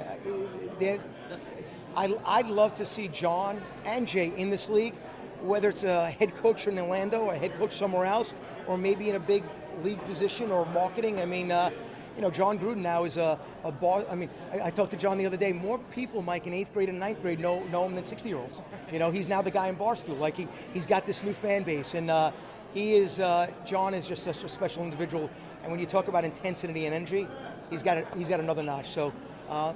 I'd love to see John and Jay in this league, whether it's a head coach in Orlando or a head coach somewhere else, or maybe in a big league position or marketing. I mean, you know, John Gruden now is a boss. I mean, I talked to John the other day. More people, Mike, in 8th grade and 9th grade know him than 60-year-olds. You know, he's now the guy in Barstool. Like, he's got this new fan base, and John is just such a special individual. And when you talk about intensity and energy, he's got another notch. So I'll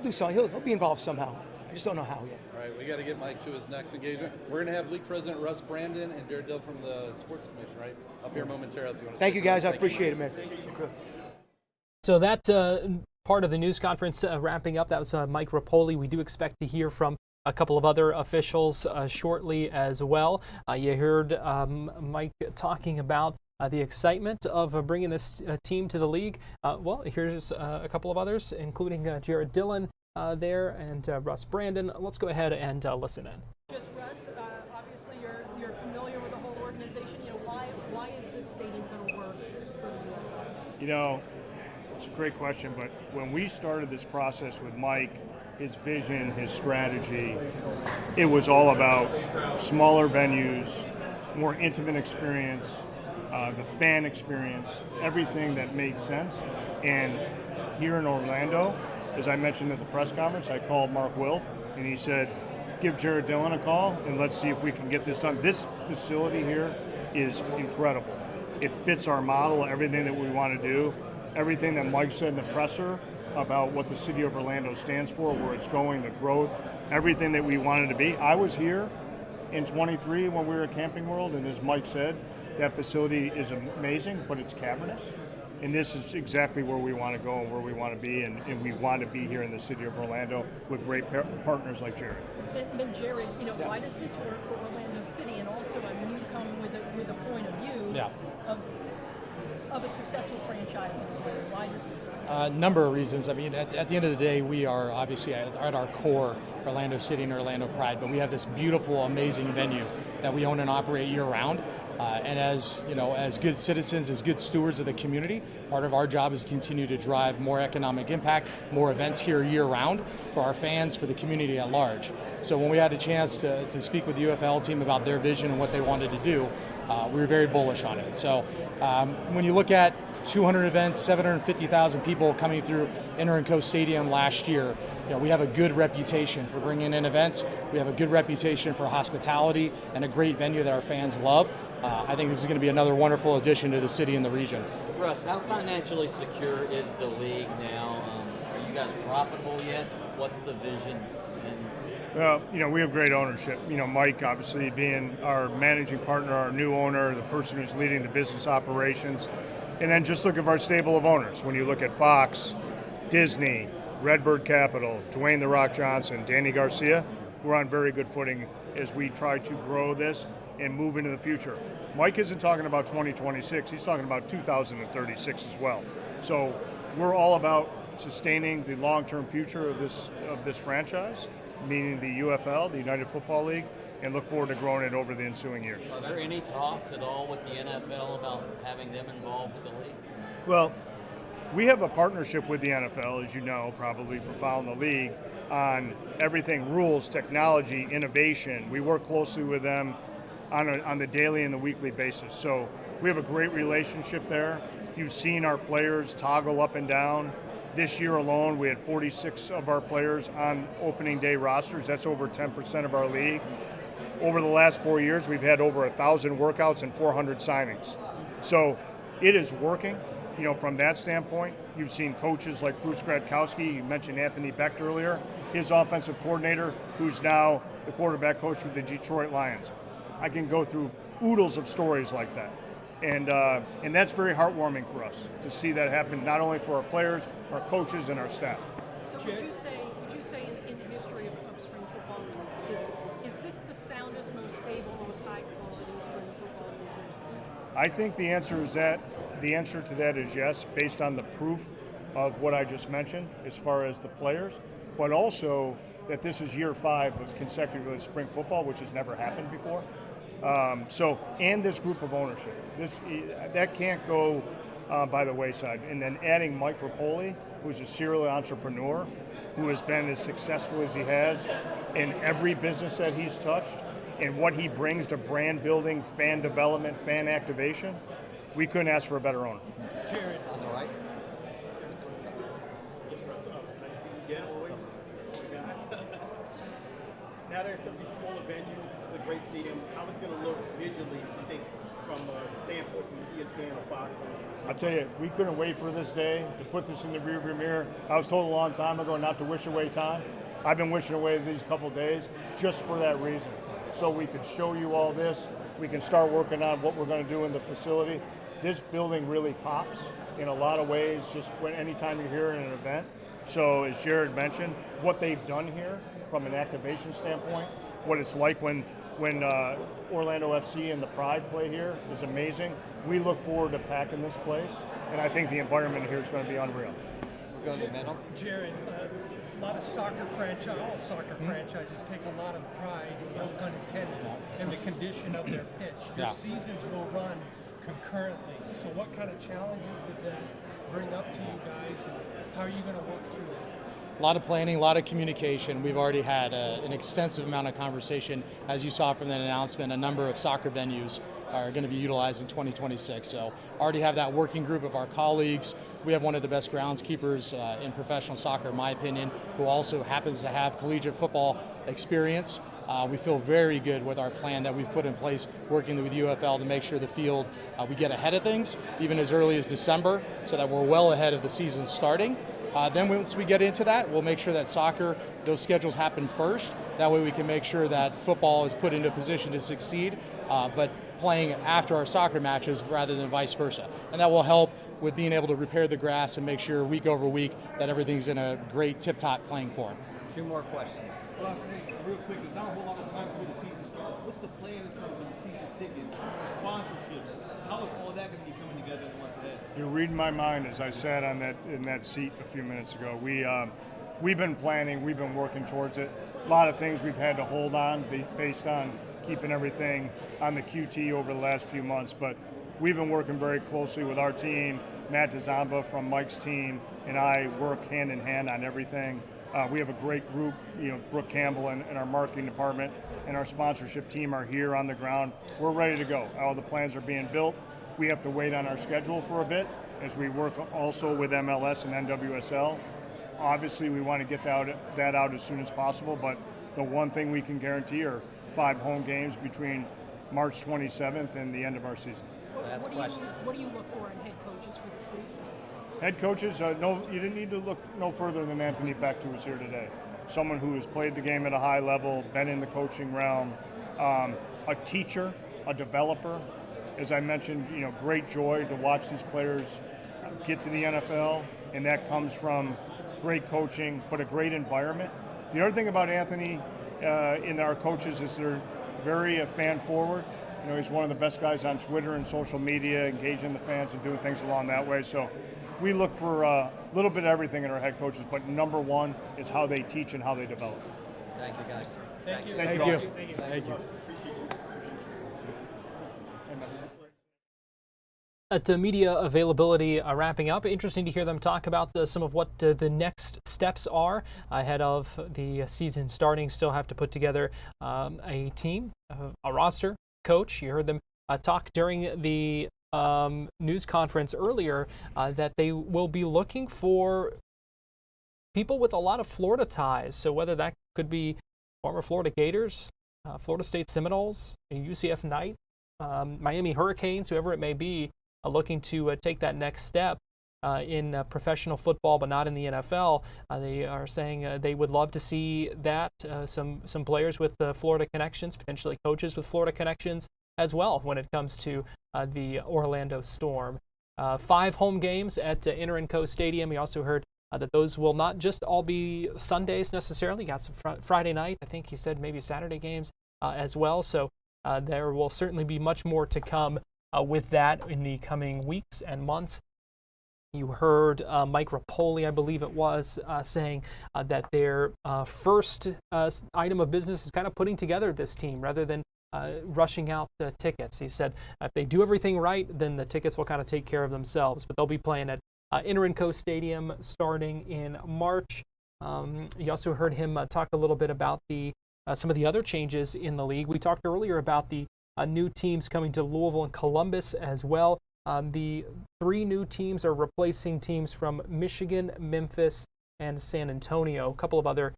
do something. He'll be involved somehow. I just don't know how yet. All right, we got to get Mike to his next engagement. We're going to have League President Russ Brandon and Jared Dill from the Sports Commission, right? Up here momentarily. Thank you, guys. I appreciate it, man. So that part of the news conference wrapping up, that was Mike Rapoli. We do expect to hear from a couple of other officials shortly as well. You heard Mike talking about the excitement of bringing this team to the league. Well, here's a couple of others, including Jared Dillon there and Russ Brandon. Let's go ahead and listen in. Just Russ, obviously you're familiar with the whole organization. You know, why is this stadium going to work for the UFL? You know, it's a great question, but when we started this process with Mike, his vision, his strategy, it was all about smaller venues, more intimate experience, the fan experience, everything that made sense. And here in Orlando, as I mentioned at the press conference, I called Mark Wilf, and he said, give Jared Dillon a call, and let's see if we can get this done. This facility here is incredible. It fits our model, everything that we want to do, everything that Mike said in the presser about what the city of Orlando stands for, where it's going, the growth, everything that we wanted to be. I was here in 23 when we were at Camping World, and as Mike said, that facility is amazing, but it's cavernous. And this is exactly where we want to go and where we want to be, and we want to be here in the city of Orlando with great partners like Jared. Then Jared, why does this work for Orlando City? And also, I mean, you come with a point of view of a successful franchise in Orlando. Why does this work? A number of reasons. I mean, at the end of the day, we are obviously at our core Orlando City and Orlando Pride, but we have this beautiful, amazing venue that we own and operate year-round. And as good citizens, as good stewards of the community, part of our job is to continue to drive more economic impact, more events here year-round for our fans, for the community at large. So when we had a chance to speak with the UFL team about their vision and what they wanted to do, we were very bullish on it. So when you look at 200 events, 750,000 people coming through Inter&Co Stadium last year, we have a good reputation for bringing in events. We have a good reputation for hospitality and a great venue that our fans love. I think this is going to be another wonderful addition to the city and the region. Russ, how financially secure is the league now? Are you guys profitable yet? What's the vision? Well, we have great ownership. Mike, obviously, being our managing partner, our new owner, the person who's leading the business operations. And then just look at our stable of owners. When you look at Fox, Disney, Redbird Capital, Dwayne "The Rock" Johnson, Danny Garcia, we're on very good footing as we try to grow this and move into the future. Mike isn't talking about 2026, he's talking about 2036 as well. So we're all about sustaining the long-term future of this franchise, meaning the UFL, the United Football League, and look forward to growing it over the ensuing years. Are there any talks at all with the NFL about having them involved with the league? Well, we have a partnership with the NFL, as you know, probably for following the league, on everything rules, technology, innovation. We work closely with them on the daily and the weekly basis. So we have a great relationship there. You've seen our players toggle up and down. This year alone, we had 46 of our players on opening day rosters. That's over 10% of our league. Over the last 4 years, we've had over 1,000 workouts and 400 signings. So it is working. From that standpoint, you've seen coaches like Bruce Gradkowski. You mentioned Anthony Becht earlier, his offensive coordinator, who's now the quarterback coach with the Detroit Lions. I can go through oodles of stories like that. And that's very heartwarming for us to see that happen, not only for our players, our coaches, and our staff. So would you say in the history of spring football leagues, is this the soundest, most stable, most high-quality spring football league? I think the answer to that is yes, based on the proof of what I just mentioned as far as the players, but also that this is year 5 of consecutive spring football, which has never happened before. And this group of ownership, that can't go by the wayside. And then adding Mike Rapoli, who's a serial entrepreneur, who has been as successful as he has in every business that he's touched, and what he brings to brand building, fan development, fan activation, we couldn't ask for a better owner. Jared, on the right. Now there's going to be smaller venues. This is a great stadium. How is it going to look visually, you think, from a standpoint from ESPN or Fox? I'll tell you, we couldn't wait for this day to put this in the rearview mirror. I was told a long time ago not to wish away time. I've been wishing away these couple of days just for that reason. So we could show you all this. We can start working on what we're going to do in the facility. This building really pops in a lot of ways just anytime you're here in an event. So as Jared mentioned, what they've done here from an activation standpoint, what it's like when Orlando FC and the Pride play here is amazing. We look forward to packing this place, and I think the environment here is going to be unreal. We're going to the middle. Jared, a lot of all soccer franchises take a lot of pride, no pun intended, in the condition of their pitch. Your seasons will run concurrently. So what kind of challenges did that bring up to you guys, and how are you going to work through it? A lot of planning, a lot of communication. We've already had an extensive amount of conversation. As you saw from that announcement, a number of soccer venues are going to be utilized in 2026. So already have that working group of our colleagues. We have one of the best groundskeepers in professional soccer, in my opinion, who also happens to have collegiate football experience. We feel very good with our plan that we've put in place working with UFL to make sure the field, we get ahead of things, even as early as December, so that we're well ahead of the season starting. Then once we get into that, we'll make sure that soccer, those schedules happen first. That way we can make sure that football is put into a position to succeed, but playing after our soccer matches rather than vice versa. And that will help with being able to repair the grass and make sure week over week that everything's in a great tip-top playing form. 2 more questions. Well, real quick, there's not a whole lot of time before the season starts. What's the plan in terms of the season tickets, sponsorships? How is all that going to be coming together in the months ahead? You're reading my mind as I sat on in that seat a few minutes ago. We've been planning, we've been working towards it. A lot of things we've had to hold on based on keeping everything on the QT over the last few months, but we've been working very closely with our team. Matt DeZamba from Mike's team and I work hand in hand on everything. We have a great group, Brooke Campbell and our marketing department and our sponsorship team are here on the ground. We're ready to go. All the plans are being built. We have to wait on our schedule for a bit as we work also with MLS and NWSL. Obviously, we want to get that out as soon as possible, but the one thing we can guarantee are 5 home games between March 27th and the end of our season. What do you look for in head coaches for this league? Head coaches, you didn't need to look no further than Anthony Becht, who was here today. Someone who has played the game at a high level, been in the coaching realm, a teacher, a developer. As I mentioned, great joy to watch these players get to the NFL, and that comes from great coaching, but a great environment. The other thing about Anthony in our coaches is they're very fan-forward. He's one of the best guys on Twitter and social media, engaging the fans and doing things along that way. So we look for a little bit of everything in our head coaches, but number one is how they teach and how they develop. Thank you, guys. Thank you. Thank you. Thank you. At media availability wrapping up, interesting to hear them talk about some of what the next steps are ahead of the season starting. Still have to put together a team, a roster, coach. You heard them talk during the news conference earlier that they will be looking for people with a lot of Florida ties. So whether that could be former Florida Gators, Florida State Seminoles, a UCF Knight, Miami Hurricanes, whoever it may be, looking to take that next step in professional football, but not in the NFL. They are saying they would love to see that, some players with Florida connections, potentially coaches with Florida connections as well when it comes to the Orlando Storm. 5 home games at Inter&Co Stadium. We also heard that those will not just all be Sundays necessarily. Got some Friday night. I think he said maybe Saturday games as well. So there will certainly be much more to come with that in the coming weeks and months. You heard Mike Rapoli, I believe it was, saying that their first item of business is kind of putting together this team rather than rushing out the tickets. He said if they do everything right, then the tickets will kind of take care of themselves. But they'll be playing at Inter&Co Stadium starting in March. You also heard him talk a little bit about some of the other changes in the league. We talked earlier about the new teams coming to Louisville and Columbus as well. The 3 new teams are replacing teams from Michigan, Memphis, and San Antonio. A couple of other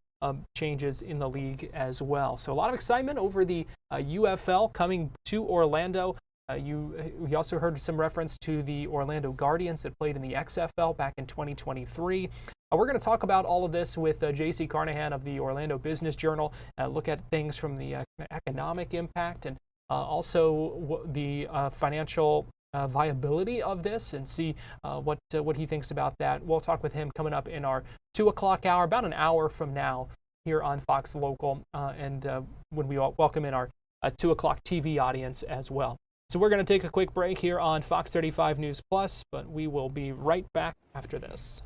changes in the league as well. So a lot of excitement over the UFL coming to Orlando. We also heard some reference to the Orlando Guardians that played in the XFL back in 2023. We're going to talk about all of this with J.C. Carnahan of the Orlando Business Journal, look at things from the economic impact and also the financial viability of this, and see what he thinks about that. We'll talk with him coming up in our 2 o'clock hour, about an hour from now, here on Fox Local, and when we welcome in our 2 o'clock TV audience as well. So we're going to take a quick break here on Fox 35 News Plus, but we will be right back after this.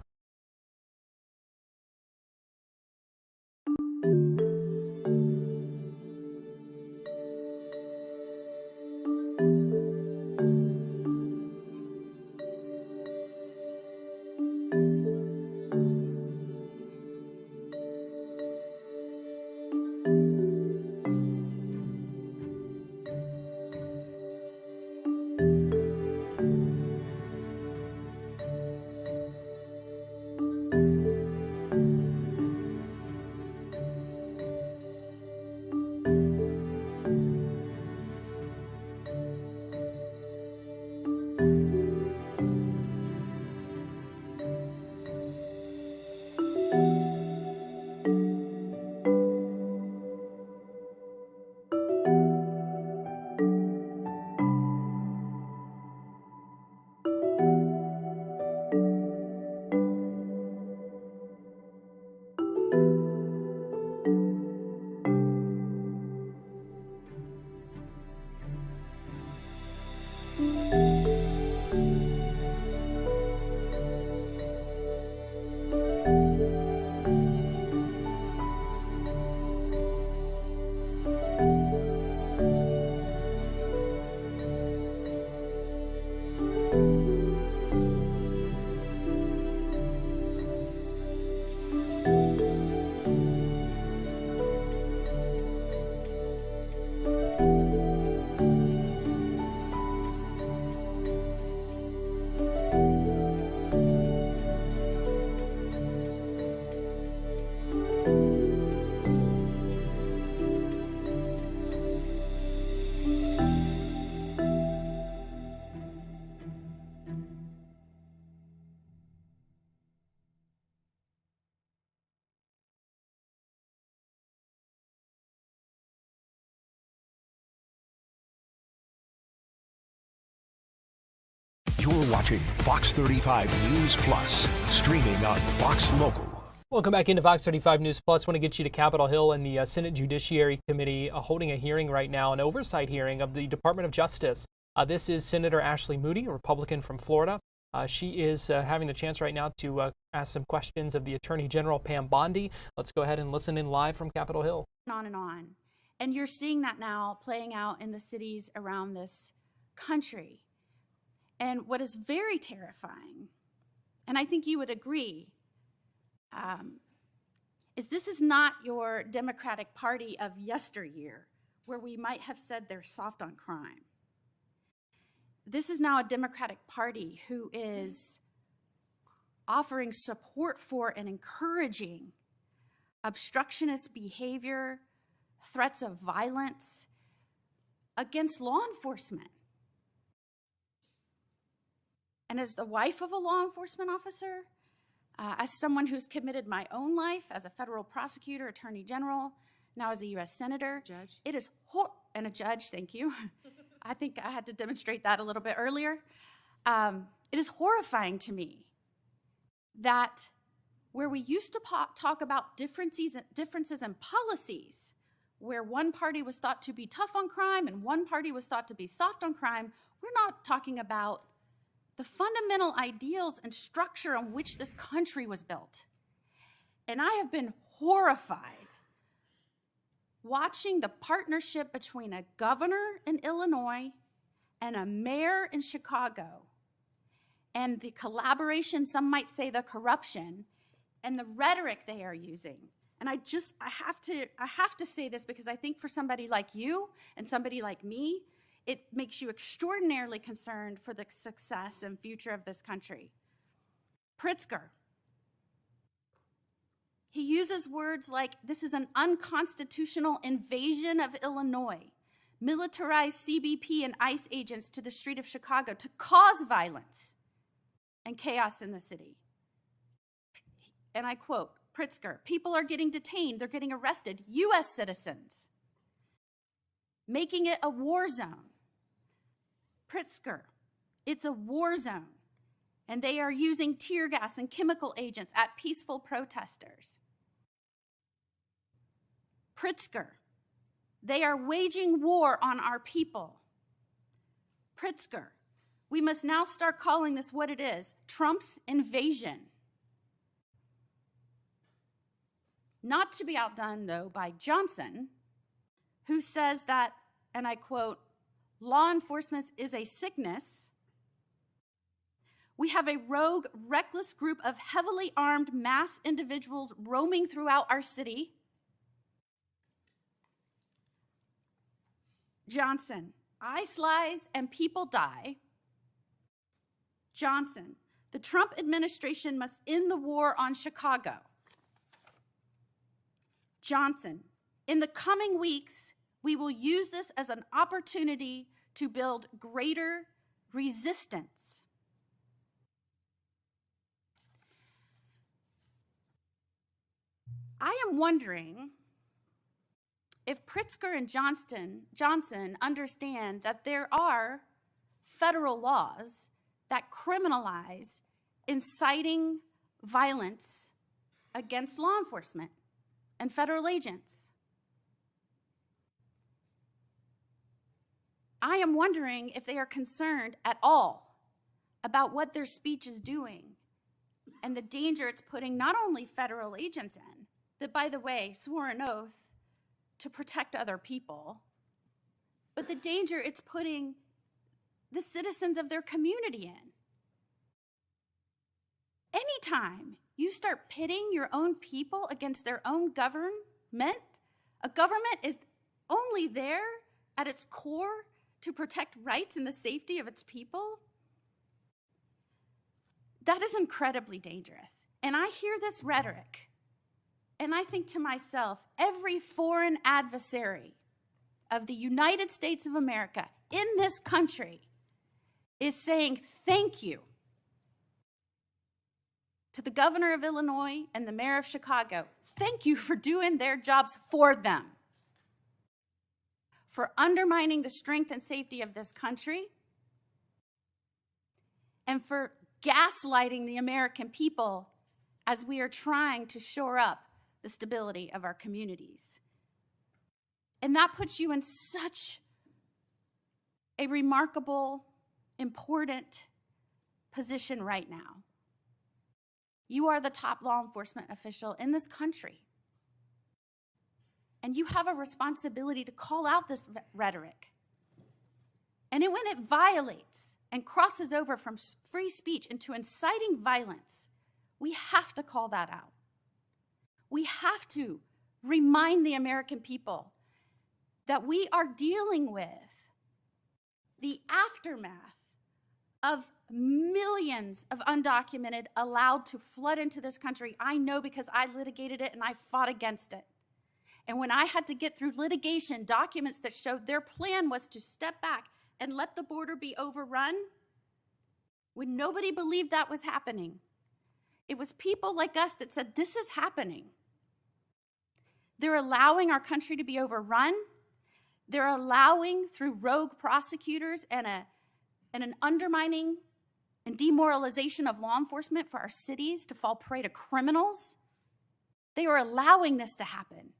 You're watching Fox 35 News Plus, streaming on Fox Local. Welcome back into Fox 35 News Plus. Want to get you to Capitol Hill and the Senate Judiciary Committee holding a hearing right now, an oversight hearing of the Department of Justice. This is Senator Ashley Moody, a Republican from Florida. She is having the chance right now to ask some questions of the Attorney General, Pam Bondi. Let's go ahead and listen in live from Capitol Hill. On and on. And you're seeing that now playing out in the cities around this country. And what is very terrifying, and I think you would agree, is this is not your Democratic Party of yesteryear, where we might have said they're soft on crime. This is now a Democratic Party who is offering support for and encouraging obstructionist behavior, threats of violence against law enforcement. And as the wife of a law enforcement officer, as someone who's committed my own life as a federal prosecutor, attorney general, now as a U.S. senator, Judge. it is and a judge. Thank you. I think I had to demonstrate that a little bit earlier. It is horrifying to me that where we used to talk about differences in policies, where one party was thought to be tough on crime and one party was thought to be soft on crime, we're not talking about the fundamental ideals and structure on which this country was built. And I have been horrified watching the partnership between a governor in Illinois and a mayor in Chicago, and the collaboration, some might say the corruption, and the rhetoric they are using. And I have to say this because I think for somebody like you and somebody like me, it makes you extraordinarily concerned for the success and future of this country. Pritzker, he uses words like, this is an unconstitutional invasion of Illinois, militarized CBP and ICE agents to the street of Chicago to cause violence and chaos in the city. And I quote, Pritzker, people are getting detained, they're getting arrested, U.S. citizens, making it a war zone. Pritzker, it's a war zone, and they are using tear gas and chemical agents at peaceful protesters. Pritzker, they are waging war on our people. Pritzker, we must now start calling this what it is, Trump's invasion. Not to be outdone, though, by Johnson, who says that, and I quote, law enforcement is a sickness. We have a rogue, reckless group of heavily armed mass individuals roaming throughout our city. Johnson, ICE lies and people die. Johnson, the Trump administration must end the war on Chicago. Johnson, in the coming weeks, we will use this as an opportunity to build greater resistance. I am wondering if Pritzker and Johnson understand that there are federal laws that criminalize inciting violence against law enforcement and federal agents. I am wondering if they are concerned at all about what their speech is doing and the danger it's putting not only federal agents in, that, by the way, swore an oath to protect other people, but the danger it's putting the citizens of their community in. Anytime you start pitting your own people against their own government, a government is only there at its core to protect rights and the safety of its people, that is incredibly dangerous. And I hear this rhetoric, and I think to myself, every foreign adversary of the United States of America in this country is saying thank you to the governor of Illinois and the mayor of Chicago. Thank you for doing their jobs for them, for undermining the strength and safety of this country, and for gaslighting the American people as we are trying to shore up the stability of our communities. And that puts you in such a remarkable, important position right now. You are the top law enforcement official in this country. And you have a responsibility to call out this rhetoric. And when it violates and crosses over from free speech into inciting violence, we have to call that out. We have to remind the American people that we are dealing with the aftermath of millions of undocumented allowed to flood into this country. I know because I litigated it and I fought against it. And when I had to get through litigation documents that showed their plan was to step back and let the border be overrun, when nobody believed that was happening, it was people like us that said, this is happening. They're allowing our country to be overrun. They're allowing, through rogue prosecutors and an undermining and demoralization of law enforcement for our cities to fall prey to criminals, they are allowing this to happen.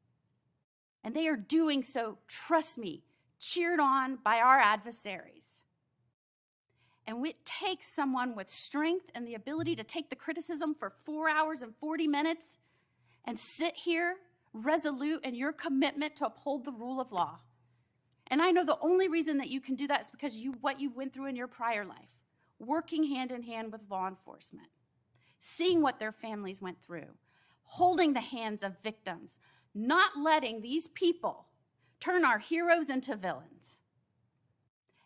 And they are doing so, trust me, cheered on by our adversaries. And it takes someone with strength and the ability to take the criticism for 4 hours and 40 minutes and sit here resolute in your commitment to uphold the rule of law. And I know the only reason that you can do that is because what you went through in your prior life, working hand in hand with law enforcement, seeing what their families went through, holding the hands of victims, not letting these people turn our heroes into villains,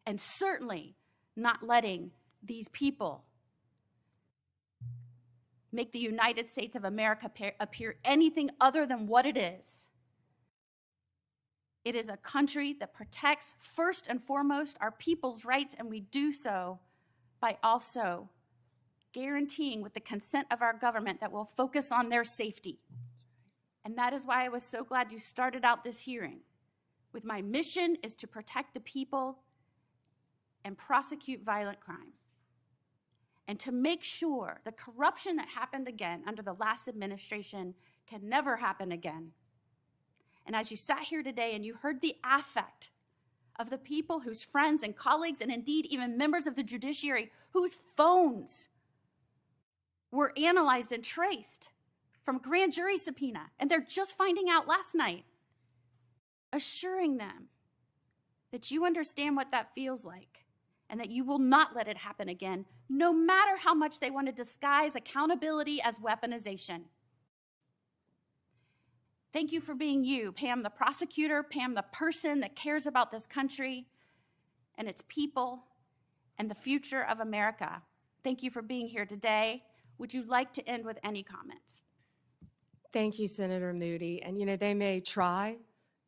and certainly not letting these people make the United States of America appear anything other than what it is. It is a country that protects, first and foremost, our people's rights, and we do so by also guaranteeing with the consent of our government that we'll focus on their safety. And that is why I was so glad you started out this hearing with my mission is to protect the people and prosecute violent crime, and to make sure the corruption that happened again under the last administration can never happen again. And as you sat here today and you heard the affect of the people whose friends and colleagues, and indeed even members of the judiciary, whose phones were analyzed and traced from grand jury subpoena, and they're just finding out last night, assuring them that you understand what that feels like and that you will not let it happen again, no matter how much they want to disguise accountability as weaponization. Thank you for being you, Pam the prosecutor, Pam the person that cares about this country and its people and the future of America. Thank you for being here today. Would you like to end with any comments? Thank you, Senator Moody. And you know, they may try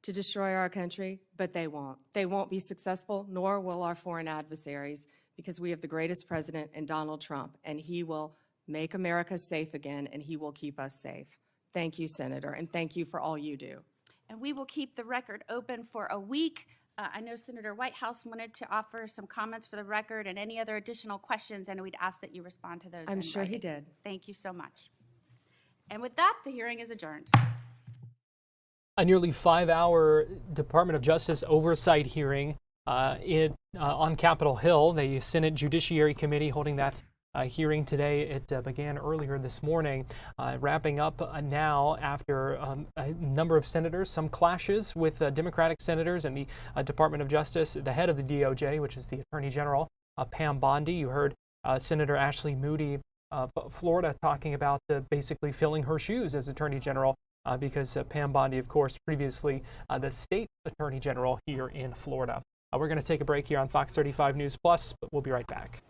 to destroy our country, but they won't. They won't be successful, nor will our foreign adversaries, because we have the greatest president in Donald Trump, and he will make America safe again, and he will keep us safe. Thank you, Senator, and thank you for all you do. And we will keep the record open for a week. I know Senator Whitehouse wanted to offer some comments for the record and any other additional questions, and we'd ask that you respond to those. I'm sure he writing. did. Thank you so much. And with that, the hearing is adjourned. A nearly 5-hour Department of Justice oversight hearing on Capitol Hill. The Senate Judiciary Committee holding that hearing today. It began earlier this morning, wrapping up now after a number of senators, some clashes with Democratic senators and the Department of Justice. The head of the DOJ, which is the Attorney General, Pam Bondi. You heard Senator Ashley Moody of Florida talking about basically filling her shoes as Attorney General because Pam Bondi, of course, previously the state Attorney General here in Florida. We're going to take a break here on Fox 35 News Plus, but we'll be right back.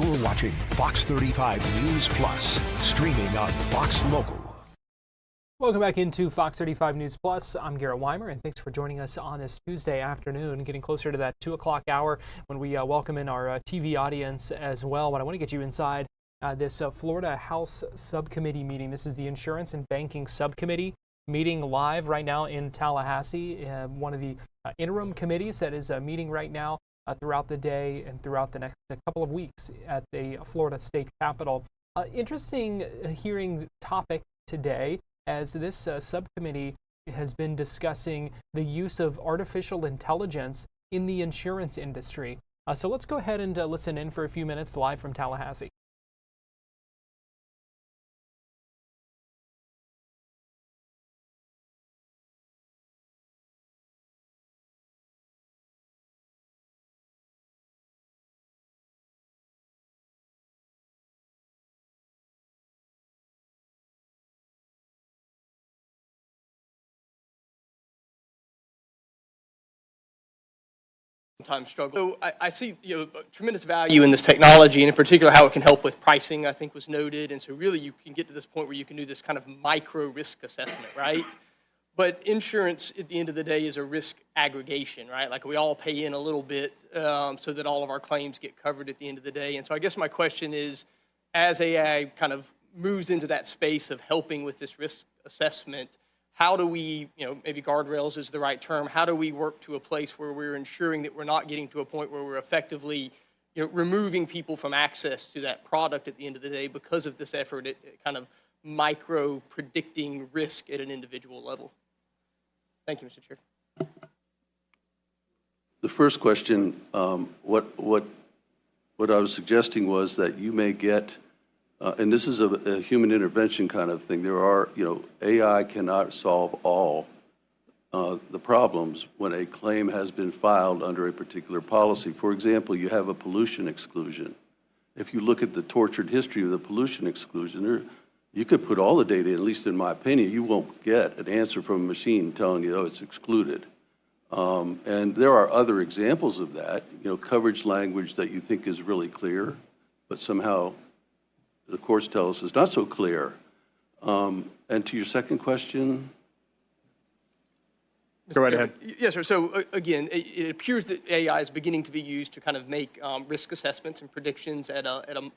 You're watching Fox 35 News Plus, streaming on Fox Local. Welcome back into Fox 35 News Plus. I'm Garrett Weimer, and thanks for joining us on this Tuesday afternoon, getting closer to that 2 o'clock hour when we welcome in our TV audience as well. But I want to get you inside this Florida House Subcommittee meeting. This is the Insurance and Banking Subcommittee meeting live right now in Tallahassee, one of the interim committees that is meeting right now throughout the day and throughout the next couple of weeks at the Florida State Capitol. Interesting hearing topic today, as this subcommittee has been discussing the use of artificial intelligence in the insurance industry. So let's go ahead and listen in for a few minutes live from Tallahassee. Sometimes struggle. So I see tremendous value in this technology, and in particular how it can help with pricing, I think was noted. And so really you can get to this point where you can do this kind of micro risk assessment, right? But insurance at the end of the day is a risk aggregation, right? Like we all pay in a little bit so that all of our claims get covered at the end of the day. And so I guess my question is, as AI kind of moves into that space of helping with this risk assessment, how do we, maybe guardrails is the right term, how do we work to a place where we're ensuring that we're not getting to a point where we're effectively, removing people from access to that product at the end of the day because of this effort at kind of micro predicting risk at an individual level? Thank you, Mr. Chair. The first question, what I was suggesting was that you may get, and this is a human intervention kind of thing. There are, AI cannot solve all the problems when a claim has been filed under a particular policy. For example, you have a pollution exclusion. If you look at the tortured history of the pollution exclusion, you could put all the data in, at least in my opinion, you won't get an answer from a machine telling you, oh, it's excluded. And there are other examples of that, coverage language that you think is really clear, but somehow the courts tell us is not so clear. And to your second question? Go right ahead. Yes, sir. So again, it appears that AI is beginning to be used to kind of make risk assessments and predictions at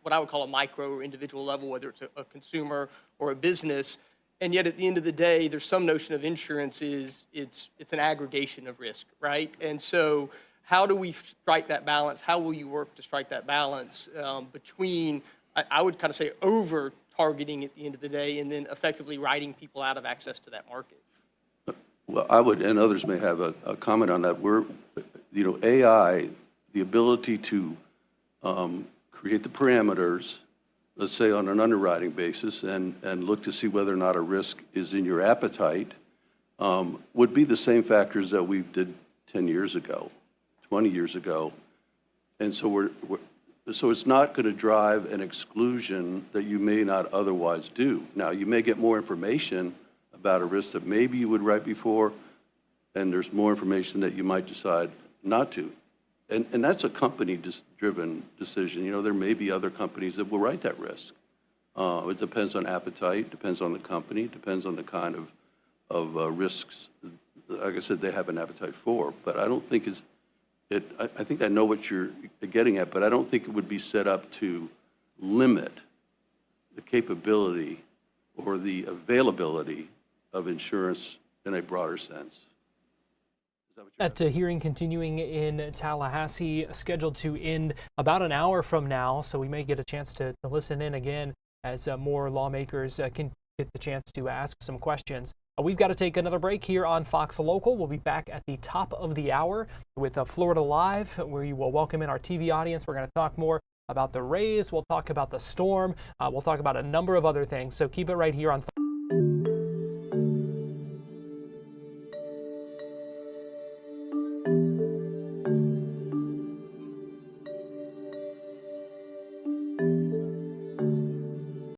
what I would call a micro or individual level, whether it's a consumer or a business. And yet at the end of the day, there's some notion of insurance is it's an aggregation of risk, right? And so how do we strike that balance? How will you work to strike that balance between, I would kind of say, over targeting at the end of the day and then effectively writing people out of access to that market? Well, I would, and others may have a comment on that. AI, the ability to create the parameters, let's say on an underwriting basis, and look to see whether or not a risk is in your appetite, would be the same factors that we did 10 years ago, 20 years ago. And so so it's not going to drive an exclusion that you may not otherwise do. Now, you may get more information about a risk that maybe you would write before, and there's more information that you might decide not to. And that's a company-driven decision. There may be other companies that will write that risk. It depends on appetite, depends on the company, depends on the kind of risks, like I said, they have an appetite for. But I don't think I think I know what you're getting at, but I don't think it would be set up to limit the capability or the availability of insurance in a broader sense. That hearing continuing in Tallahassee, scheduled to end about an hour from now, so we may get a chance to listen in again as more lawmakers can get the chance to ask some questions. We've got to take another break here on Fox Local. We'll be back at the top of the hour with Florida Live, where you will welcome in our TV audience. We're going to talk more about the Rays. We'll talk about the storm. We'll talk about a number of other things. So keep it right here on